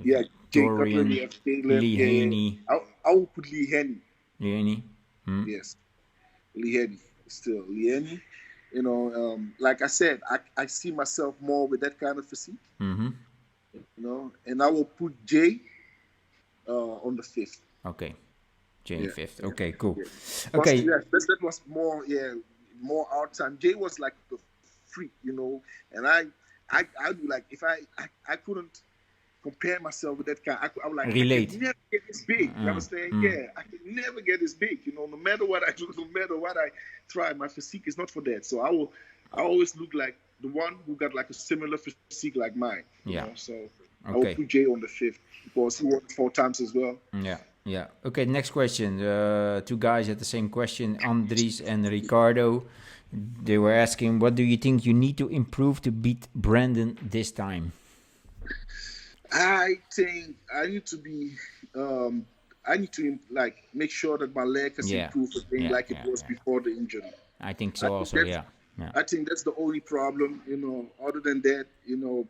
yeah, Jay Cutler, Dorian, yeah, Caleb, Lee yeah. Haney. I will put Lee Henny. Lee Haney. Yes, Lee Henny. Still Lee Henny. Like I said, I see myself more with that kind of physique. Mm-hmm. And I will put Jay on the fifth. Okay. Jay Yeah, fifth. yeah, Okay, cool. yeah. Okay. Yeah, that was more, more our time. Jay was like the freak, and I do like if I couldn't compare myself with that guy. I would like Relate. I can never get this big. You understand? Yeah, I can never get this big. No matter what I do, no matter what I try, my physique is not for that. So I always look like the one who got like a similar physique like mine. So I will put Jay on the fifth because he won 4 times as well. Yeah. Yeah. Okay. Next question. 2 guys had the same question, Andres and Ricardo. They were asking, what do you think you need to improve to beat Brandon this time? I think I need to be. I need to like make sure that my leg has improved again, like it was before the injury. I think so. Also, yeah. I think that's the only problem. Other than that,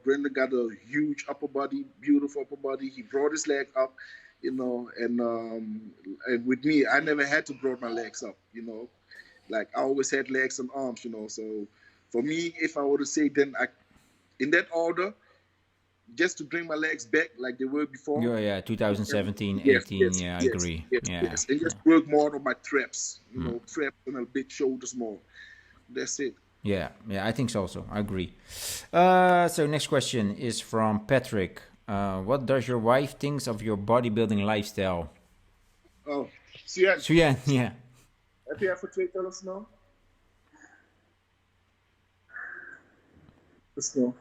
Brendan got a huge upper body, beautiful upper body. He brought his leg up, and with me, I never had to brought my legs up. Like I always had legs and arms. So for me, if I were to say, then in that order, just to bring my legs back like they were before. Yeah, 2017, 18. I agree. Yes. And just work more on my traps. Traps and a big shoulders more. That's it. Yeah, I think so also. I agree. So next question is from Patrick. What does your wife think of your bodybuilding lifestyle? Oh, Suyan, yeah. Heb je even $2 now? Snel.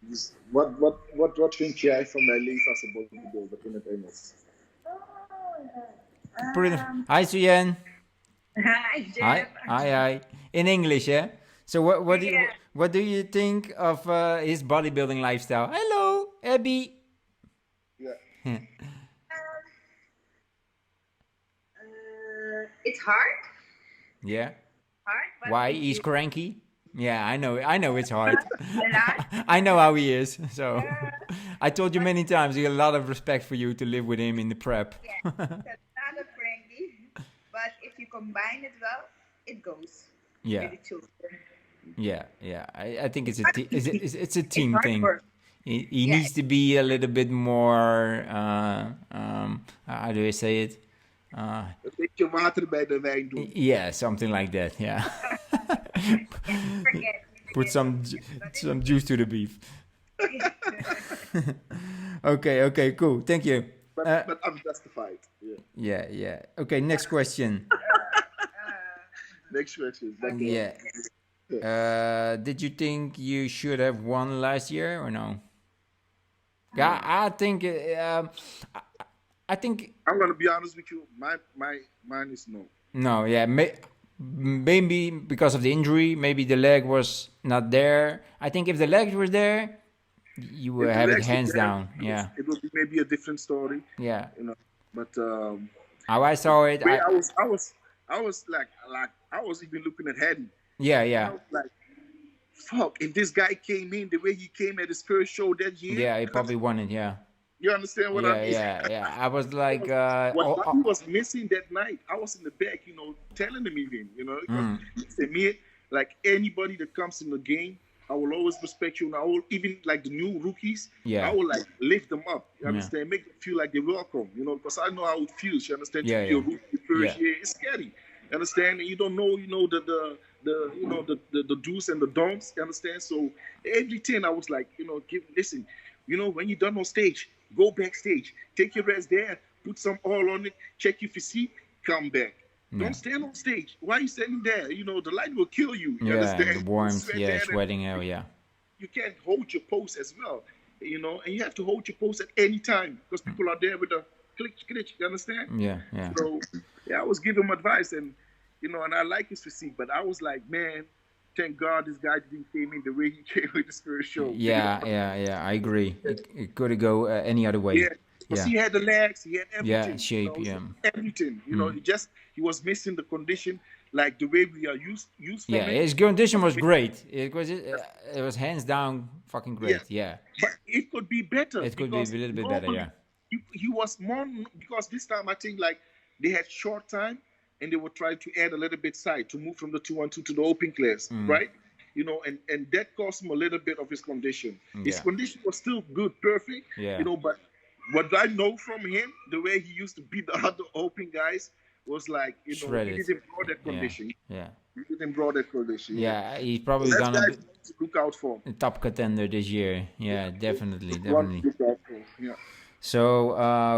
Dus wat vind jij van mijn leven als een bodybuilder in het Engels? Hi, Suyan. Hi, Jeff. Hi. In English, yeah. So what do you think of his bodybuilding lifestyle? Hello, Abby. Yeah. It's hard. Yeah. Hard. But Why he's cranky? Yeah, I know it's hard. I know how he is. So I told you many times, he has a lot of respect for you to live with him in the prep. Yeah, it's not a cranky, but if you combine it well, it goes. Yeah. With the children. Yeah. I think it's a team thing. He needs to be a little bit more. How do I say it? Een beetje water bij de wijn doen. Yeah, something like that. Yeah. Put some juice to the beef. Okay, cool. Thank you. But I'm justified. Yeah. Okay, next question. Next question. Yeah. Did you think you should have won last year or no? Yeah, I think. I think I'm gonna be honest with you. Mine is no. No, yeah, maybe because of the injury, maybe the leg was not there. I think if the leg was there, you would have it hands down. Yeah, it would be maybe a different story. Yeah, but how I saw it, I was like I was even looking at Hattie. Yeah. I was like, fuck! If this guy came in the way he came at his first show that year, yeah, he probably won it. Yeah. You understand what I mean? Yeah. I was like, what he was missing that night. I was in the back, telling him even, He said, me, like anybody that comes in the game, I will always respect you, and I will even like the new rookies. Yeah. I will like lift them up. You understand? Make them feel like they're welcome. Because I know how it feels. You understand? Yeah. To be a rookie first year, it's scary. You understand? And you don't know, the do's and the don'ts. You understand? So everything I was like, listen, when you're done on stage, go backstage, take your rest there, put some oil on it, check your physique, come back. Don't stand on stage. Why are you standing there? The light will kill you. You understand? The warmth, sweating out, You can't hold your pose as well, and you have to hold your pose at any time because people are there with click, click. You understand? Yeah, yeah. So yeah, I was giving him advice, and and I like his physique, but I was like, man, thank God this guy didn't came in the way he came with the spirit show. Yeah. I agree. It could go any other way. Yeah, because Yeah, he had the legs, he had yeah. everything, Shape. he Yeah. had everything. He was missing the condition, like the way we are used Yeah, from him. his condition was great. It was hands down fucking Yeah, great. Yeah, but it could be better it could be a because little bit better. normally Yeah, he was more, because this time I think like they had short time and they were trying to add a little bit side to move from the 2-1-2 to the open class, right? And that cost him a little bit of his condition. His yeah, condition was still good, perfect, yeah. but what I know from him, the way he used to beat the other open guys was like, he Shredded. didn't draw that Yeah, condition. yeah, He didn't draw that condition. Yeah. yeah. He's So probably that's gonna guys be to look out for. a top contender this year. Yeah, definitely, One definitely. to look out for. Yeah. So,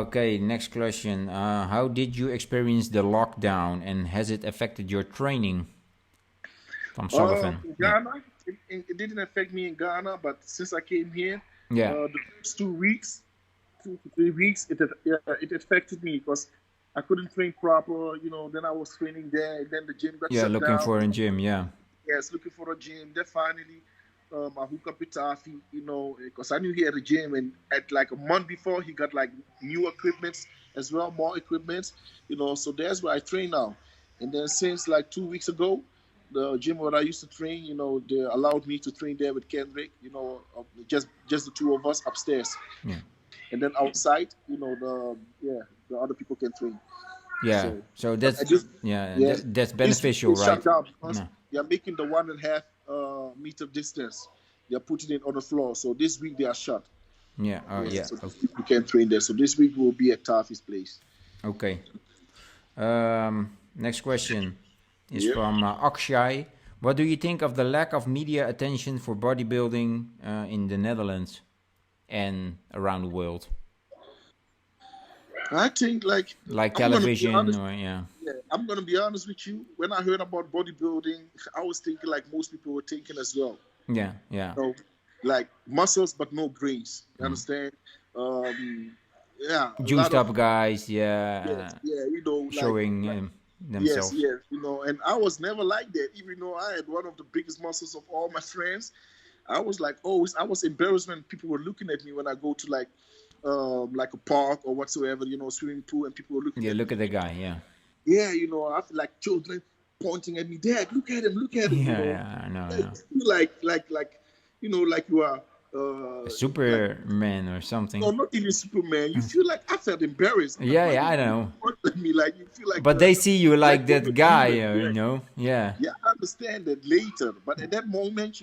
okay, next question. How did you experience the lockdown, and has it affected your training? From Sullivan. In Yeah, Ghana, it didn't affect me in Ghana, but since I came here, yeah, the first 2 weeks, 2 to 3 weeks, it affected me because I couldn't train proper. Then I was training there, and then the gym got yeah. shut Looking down. for a gym. Yeah, Yes, looking for a gym. Then finally, I hooked up with Taffy, because I knew he had a gym, and at like a month before, he got like new equipments as well, more equipments, So that's where I train now. And then since like 2 weeks ago, the gym where I used to train, they allowed me to train there with Kendrick, just the two of us upstairs. yeah. And then outside, the other people can train. Yeah, so that's I just, that's this beneficial, is right? shut down because No. they are making the 1.5 meter distance. They are putting it on the floor. So this week they are shut. Yeah. Oh, yeah. So people can train there. So this week will be at Taffy's place. Okay. Next question is Yeah. from Akshay. What do you think of the lack of media attention for bodybuilding in the Netherlands and around the world? I think Like I'm gonna be television honest. or yeah. Yeah, I'm gonna be honest with you. When I heard about bodybuilding, I was thinking like most people were thinking as well. Yeah, yeah. Like muscles but no brains. You understand? Yeah, a Juiced lot of up guys, yeah, showing yes, themselves. yes, and I was never like that. Even though I had one of the biggest muscles of all my friends, I was like, always, I was embarrassed when people were looking at me when I go to like a park or whatsoever, swimming pool, and people were looking Yeah, at look me. at the guy, yeah. Yeah, I feel like children pointing at me, Dad, look at him, look at him. Yeah, I know. You feel like like you are A Superman or something. no, not even Superman. You feel like I felt embarrassed. Yeah, I know. At me, like you feel like. But they see you like that you're guy, human, Yeah. Yeah, I understand that later, but at that moment,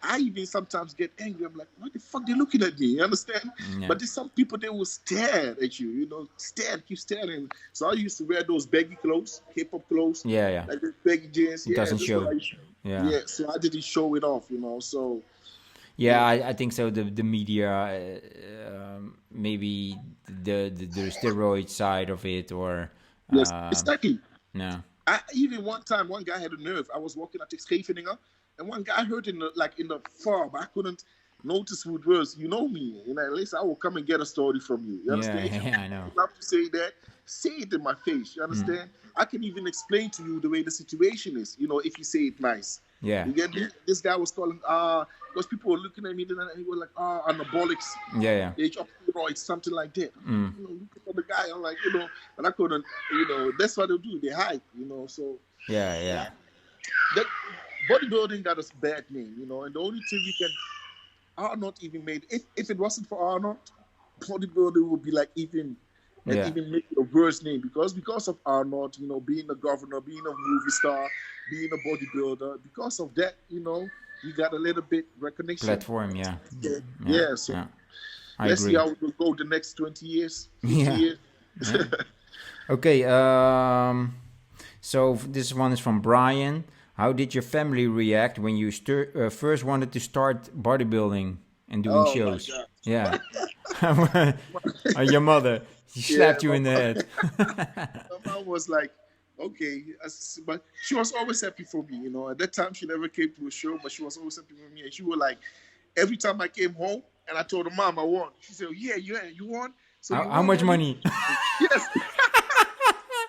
I even sometimes get angry. I'm like, why the fuck they looking at me? You understand? Yeah. But there's some people, they will stare at you, keep staring. So I used to wear those baggy clothes, hip-hop clothes. Yeah. Like the baggy jeans. It doesn't show. Yeah, so I didn't show it off, so. Yeah, I think so. The media, maybe the steroid side of it, or Yes, exactly. no. I even one time, one guy had a nerve. I was walking at Scheveningen, and one guy heard in the far, but I couldn't notice who it was. You know me, at least I will come and get a story from you. You understand? Yeah, I know. You have to say that. Say it in my face. You understand? I can even explain to you the way the situation is. If you say it nice. Yeah. You get me? This guy was calling because people were looking at me, and he was like anabolics. Yeah. Age of steroids, something like that. Looking for the guy, I'm like, but I couldn't, that's what they do. They hide, so. Yeah. That bodybuilding got a bad name, and the only thing we can, Arnold even made, if it wasn't for Arnold, bodybuilding would be like even make it a worse name because of Arnold, being a governor, being a movie star, being a bodybuilder, because of that, we got a little bit recognition. Platform, yeah. So I let's agree. see how it will go the next 20 years, 50 years. Okay, so this one is from Brian. How did your family react when you first wanted to start bodybuilding and doing shows? My Yeah. Your mother, she slapped you in the head. My mom was like, okay, but she was always happy for me, At that time, she never came to a show, but she was always happy for me. And she was like, every time I came home and I told her, Mom, I won. She said, yeah, you won. So you How won much money? money? Yes.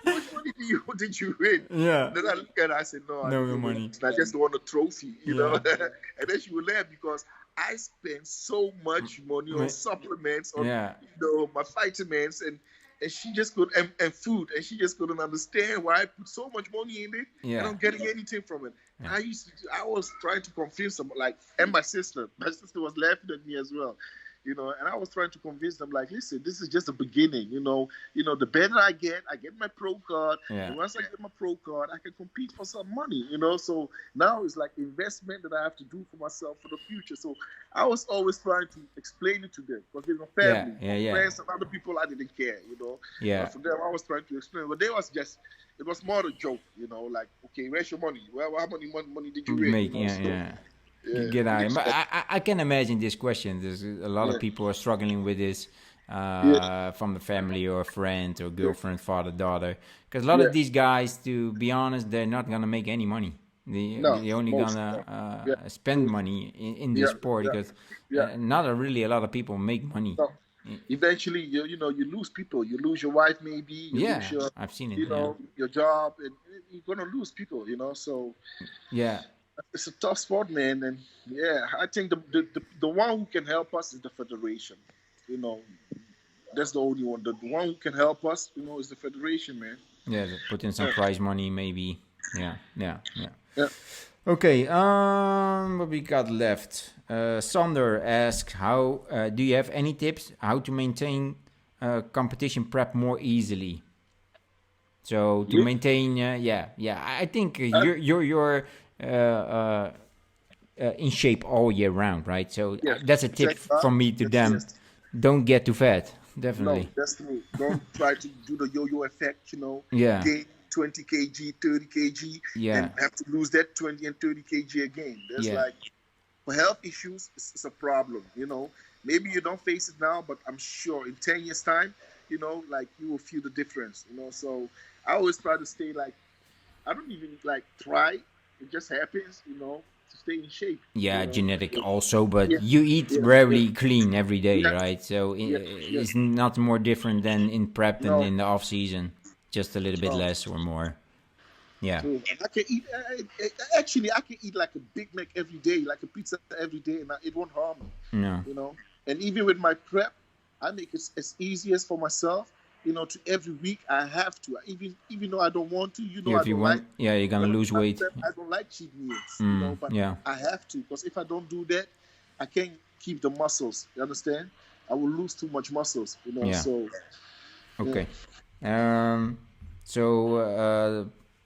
How much money did you win? Yeah. Then I look at her, I said, no, I No didn't win. money. I just won a trophy, you know. Yeah. And then she would laugh because I spent so much money on supplements, on Yeah. my vitamins, and she just could and food, and she just couldn't understand why I put so much money in it and Yeah. I'm getting anything from it. Yeah. I was trying to convince them, like, and my sister was laughing at me as well, and I was trying to convince them, like, listen, this is just the beginning, the better I get my pro card, Yeah. and once I get my pro card, I can compete for some money, so now it's like investment that I have to do for myself for the future. So I was always trying to explain it to them because they're my family, Yeah. friends, and other people. I didn't care, Yeah. But for them, I was trying to explain, but they was just. It was more a joke, like, okay, where's your money? Well, how many money did you win? Make, yeah. Yeah. Get out. But I can imagine this question. There's a lot of people are struggling with this from the family or friend or girlfriend, father, daughter. Because a lot of these guys, to be honest, they're not gonna make any money. They only gonna spend money in this sport because not really a lot of people make money. No. Eventually, you lose people. You lose your wife, maybe. You lose your, I've seen it. your job, and you're gonna lose people. So it's a tough sport, man. And I think the one who can help us is the federation. That's the only one. The one who can help us, is the federation, man. Yeah, put in some prize money, maybe. Yeah. Okay, what we got left? Sander asks, how do you have any tips how to maintain competition prep more easily? So to maintain, I think you're in shape all year round, right? So that's a tip from me to them. Don't get too fat, definitely. No, that's me. Don't try to do the yo-yo effect, Yeah. Gain 20 kg, 30 kg, and have to lose that 20 and 30 kg again. That's like, for health issues, it's a problem, Maybe you don't face it now, but I'm sure in 10 years' time, like, you will feel the difference, So I always try to stay, like, I don't even, like, try. It just happens, to stay in shape. Yeah, genetic also, but you eat rarely clean every day, right? So it's not more different than in prep and in the off season, just a little bit less or more. Yeah. So I can eat. I can eat like a Big Mac every day, like a pizza every day, and it won't harm me. No. And even with my prep, I make it as easy as for myself. To every week I have to. Even though I don't want to, if you want, you're gonna lose weight. I don't like cheat meals, but I have to, because if I don't do that, I can't keep the muscles. You understand? I will lose too much muscles. So. Okay.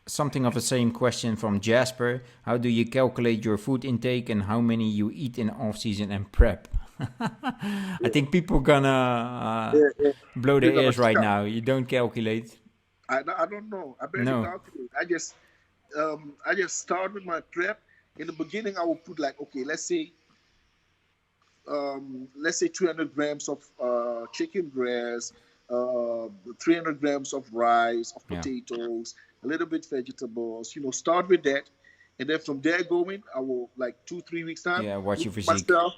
Something of the same question from Jasper. How do you calculate your food intake and how many you eat in off season and prep? I think people gonna blow their ears right now. You don't calculate. I don't know. I barely calculate. I just start with my prep. In the beginning, I will put, like, okay, let's say 200 grams of chicken breast, 300 grams of rice, of potatoes, a little bit vegetables. Start with that. And then from there going, I will, like, 2-3 weeks time. Yeah, watch your physique. Myself,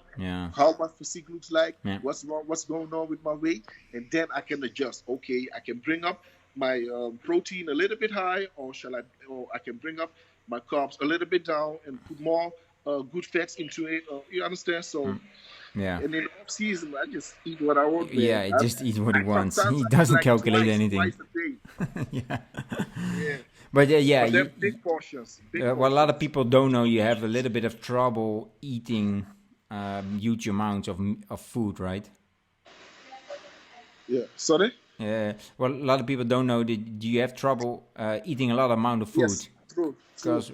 how my physique looks like, what's going on with my weight, and then I can adjust. Okay, I can bring up my protein a little bit high, or I can bring up my carbs a little bit down and put more good fats into it. You understand? So. And in off season, I just eat what I want. Yeah, he just eats what he wants. He doesn't calculate anything. But big portions. What a lot of people don't know, you have a little bit of trouble eating huge amounts of food, right? Yeah. Sorry? Well, a lot of people don't know that you have trouble eating a lot amount of food. Yes, true. Because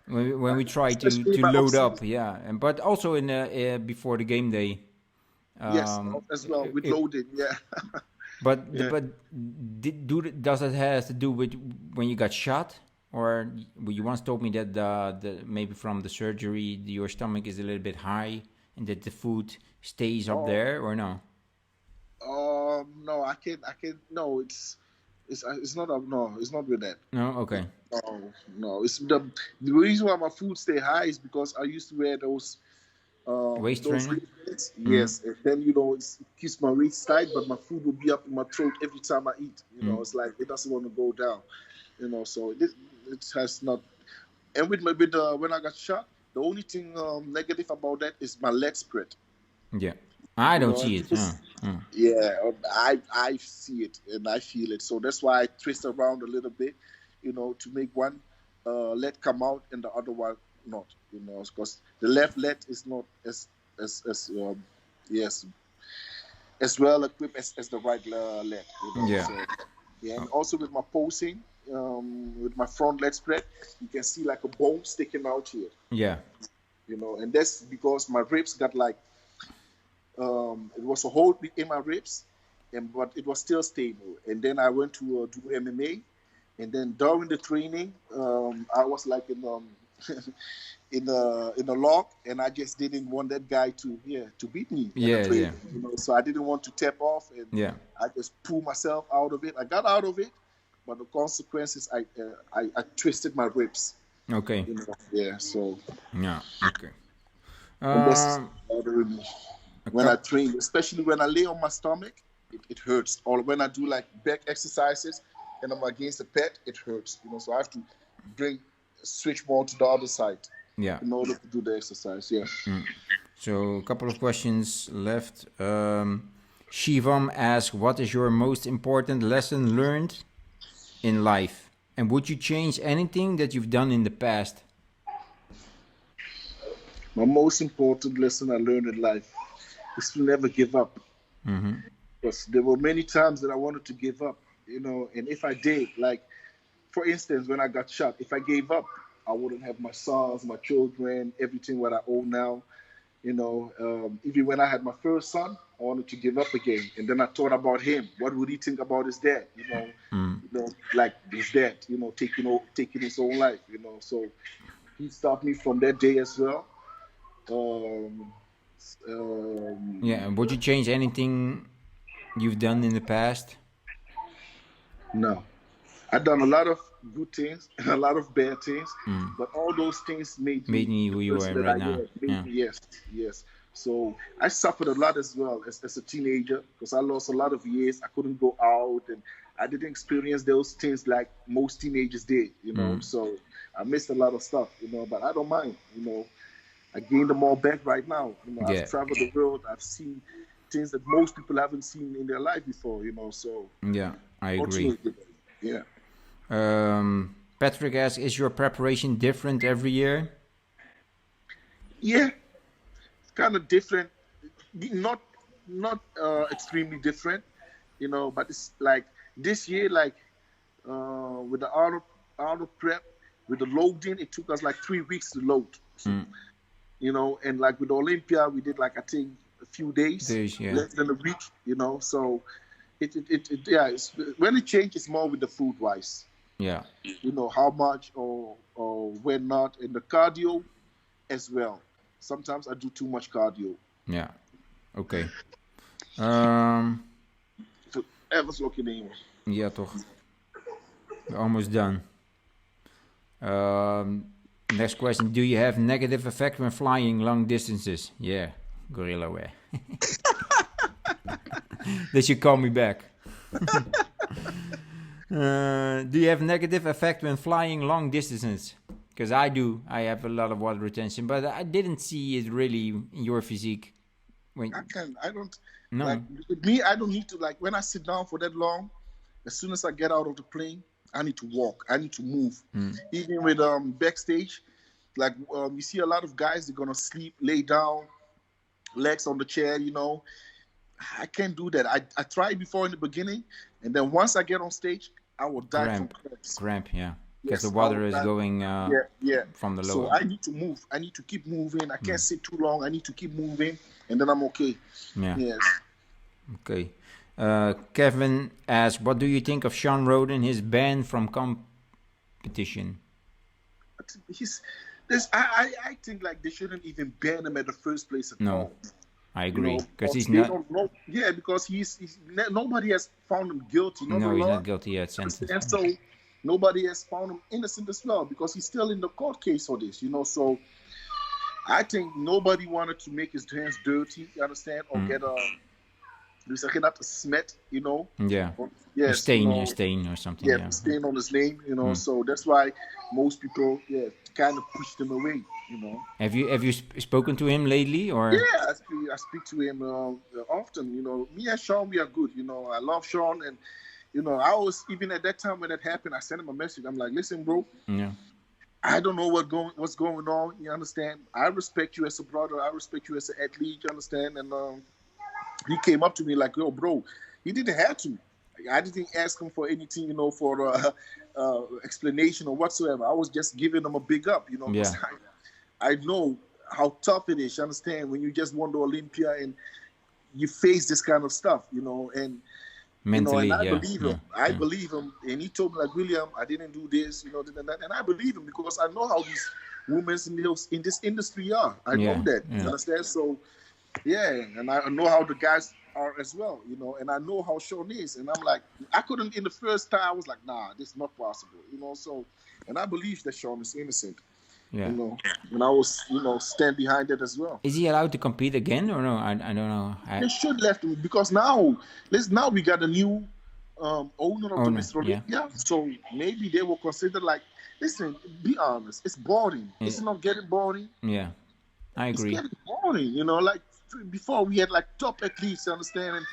when we try to load up, but also in before the game day. As well with loading, But does it have to do with when you got shot, or you once told me that the maybe from the surgery your stomach is a little bit high and that the food stays up there, or no? No, I can. No, it's not. No, it's not with that. No, okay. No. It's the reason why my food stay high is because I used to wear those Waist those training? weights, yes. And then it keeps my waist tight, but my food will be up in my throat every time I eat. It's like it doesn't want to go down. So it has not. And when I got shot, the only thing negative about that is my leg spread. Yeah. I don't And see it. yeah, I see it and I feel it. So that's why I twist around a little bit, to make one leg come out and the other one not. Because the left leg is not as yes as well equipped as the right leg. Yeah. So, yeah, and also with my posing, with my front leg spread, you can see like a bone sticking out here. Yeah. And that's because my ribs got like it was a hole in my ribs, but it was still stable. And then I went to do MMA, and then during the training, I was like in in a lock, and I just didn't want that guy to beat me. Yeah. So I didn't want to tap off, and I just pulled myself out of it. I got out of it, but the consequences, I twisted my ribs. Okay. Yeah. So. Yeah. Okay. That's bothering me. When I train, especially when I lay on my stomach, it hurts. Or when I do like back exercises and I'm against the pad, it hurts. So I have to switch more to the other side. Yeah. In order to do the exercise. Yeah. So a couple of questions left. Shivam asks, what is your most important lesson learned in life? And would you change anything that you've done in the past? My most important lesson I learned in life is to never give up. Because there were many times that I wanted to give up, and if I did, like, for instance, when I got shot, if I gave up, I wouldn't have my sons, my children, everything what I own now. Even when I had my first son, I wanted to give up again. And then I thought about him. What would he think about his dad? Like his dad, taking his own life, So he stopped me from that day as well. Yeah, would you change anything you've done in the past? No. I've done a lot of good things and a lot of bad things, but all those things made me who you are right now. Yes. So I suffered a lot as well as a teenager because I lost a lot of years. I couldn't go out and I didn't experience those things like most teenagers did, So I missed a lot of stuff, but I don't mind, I gained them all back right now. I've traveled the world. I've seen things that most people haven't seen in their life before, So yeah, I agree. Yeah. Patrick asks, is your preparation different every year? Yeah, it's kind of different. Not extremely different, but it's like this year, like with the Arnold prep, with the loading, it took us like 3 weeks to load. And like with Olympia, we did like I think a few days, less than a week, So it's, when it changes more with the food wise. Yeah. How much or when not, and the cardio as well. Sometimes I do too much cardio. Yeah. Okay. Even looking in. Ja, toch. We're almost done. Next question. Do you have negative effect when flying long distances? Yeah, gorilla way. They should call me back. Do you have negative effect when flying long distances? Because I do. I have a lot of water retention, but I didn't see it really in your physique. I don't. No. Like, with me, I don't need to, like, when I sit down for that long, as soon as I get out of the plane, I need to walk. I need to move. Even with backstage, like you see a lot of guys, they're going to sleep, lay down, legs on the chair, I can't do that. I tried before in the beginning, and then once I get on stage, I will die from cramps. Cramp, yeah. Because the water is going from the lower. So I need to move. I need to keep moving. I can't sit too long. I need to keep moving, and then I'm okay. Yeah. Yes. Okay. Kevin asks, what do you think of Sean Roden, his ban from competition? I think like they shouldn't even ban him at the first place at all. I agree, because he's not. Because nobody has found him guilty. No, he's not guilty yet. Sentenced. And so nobody has found him innocent as well, because he's still in the court case for this. So I think nobody wanted to make his hands dirty, you understand, or get dus zeg je dat, smet, you know. Yeah. Yes, you know. A stain or something. Yeah, Yeah. stain on his name, you know. So that's why most people, kind of pushed him away, you know. Have you spoken to him lately, or? Yeah, I speak to him often, you know. Me and Sean, we are good, you know. I love Sean, and you know, I was, even at that time when that happened, I sent him a message. I'm like, listen, bro. Yeah. I don't know what's going on. You understand? I respect you as a brother. I respect you as an athlete. You understand? And he came up to me like, yo, bro, he didn't have to. I didn't ask him for anything, you know, for explanation or whatsoever. I was just giving him a big up, you know. Yeah. I know how tough it is. You understand? When you just won the Olympia and you face this kind of stuff, you know, and mentally, you know, and I yeah. believe him. I believe him. And he told me, like, William, I didn't do this, you know, and that. And I believe him because I know how these women in this industry are. I know that. You understand? So, yeah, and I know how the guys are as well, you know, and I know how Sean is. And I'm like, I couldn't, in the first time, I was like, nah, this is not possible, you know. So, and I believe that Sean is innocent. Yeah. You know, and I was, you know, stand behind it as well. Is he allowed to compete again or no? I don't know. They should left him because now we got a new owner of the Mr. Olympia. Yeah. So maybe they will consider, like, listen, be honest, it's boring. Yeah. It's not getting boring. Yeah, I agree. It's getting boring, you know, like before we had like top athletes, you understand? And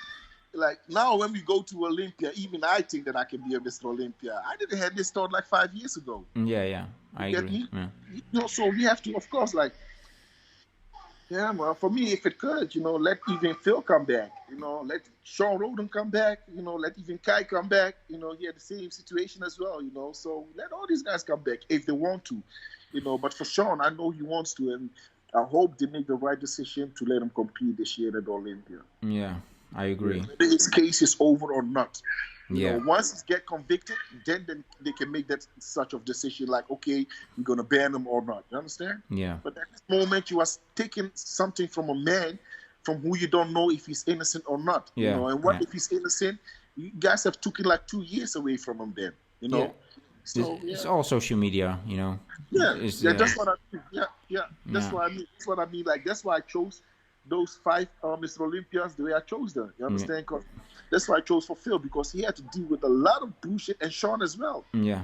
like now when we go to Olympia, even I think that I can be a Mr. Olympia. I didn't have this thought like 5 years ago. Yeah, I agree. Yeah. You know, so we have to, of course, like, yeah, well, for me, if it could, you know, let even Phil come back, you know, let Sean Roden come back, you know, let even Kai come back, you know, he had the same situation as well, you know, so let all these guys come back if they want to, you know, but for Sean, I know he wants to, and I hope they make the right decision to let him compete this year at Olympia. Yeah, I agree. Whether his case is over or not. You know, once he get convicted, then they can make that such of decision like, okay, we're going to ban him or not. You understand? Yeah. But at this moment, you are taking something from a man from who you don't know if he's innocent or not. Yeah. You know, and what if he's innocent? You guys have taken like 2 years away from him then, you know? Yeah. So, it's all social media, you know? Yeah, that's what I mean. Yeah. That's what I mean. That's what I mean. Like, that's why I chose those 5 Mr. Olympians the way I chose them. You understand? Because that's why I chose for Phil, because he had to deal with a lot of bullshit, and Sean as well. Yeah.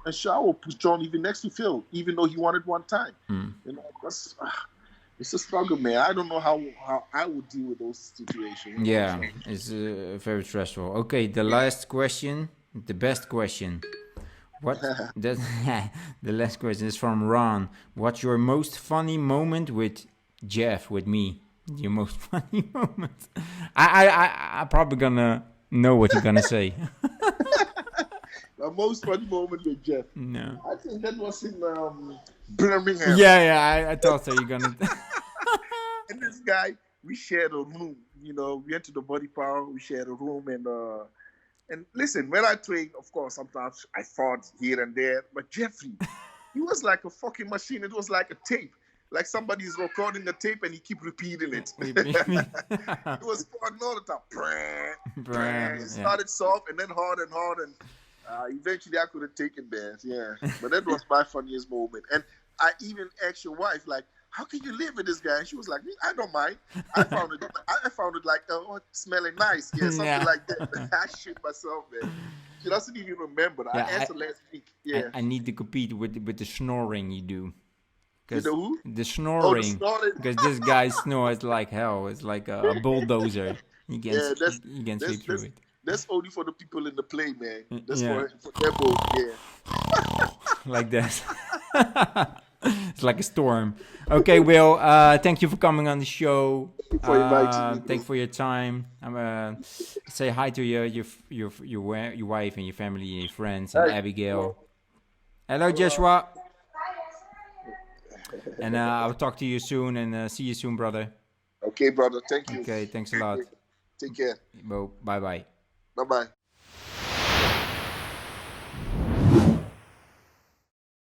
And Sean will put Sean even next to Phil, even though he won it one time. You know, that's it's a struggle, man. I don't know how I would deal with those situations. Yeah, it's very stressful. Okay, the last question, the best question. What the last question is from Ron. What's your most funny moment with Jeff, with me? Your most funny moment? I'm probably gonna know what you're gonna say. The most funny moment with Jeff. No. I think that was in Birmingham. Yeah, I thought so. You're gonna. And this guy, we shared a room. You know, we went to the Body Power. We shared a room, and listen, when I train, of course, sometimes I fought here and there. But Jeffrey, he was like a fucking machine. It was like a tape. Like somebody's recording a tape and he keep repeating it. It was farting all the time. It started soft and then hard and hard. And eventually I couldn't take it, man. Yeah. But that was my funniest moment. And I even asked your wife, like, how can you live with this guy? And she was like, I don't mind. I found it like, smelling nice. Yeah, something like that. I shit myself, man. She doesn't even remember. I asked her last week. Yeah. I need to compete with the snoring you do. The who? The snoring. Because this guy snores like hell. It's like a bulldozer. You can't sleep through it. That's only for the people in the plane, man. That's for their boat, yeah. Like this. It's like a storm. Okay, Will. Thank you for coming on the show. Thank you for inviting me. Thank you for your time. Say hi to your wife and your family and your friends and Abigail. Hello, Joshua. And I'll talk to you soon and see you soon, brother. Okay, brother. Thank you. Okay, thanks a lot. Take care. Well, bye-bye. Bye-bye.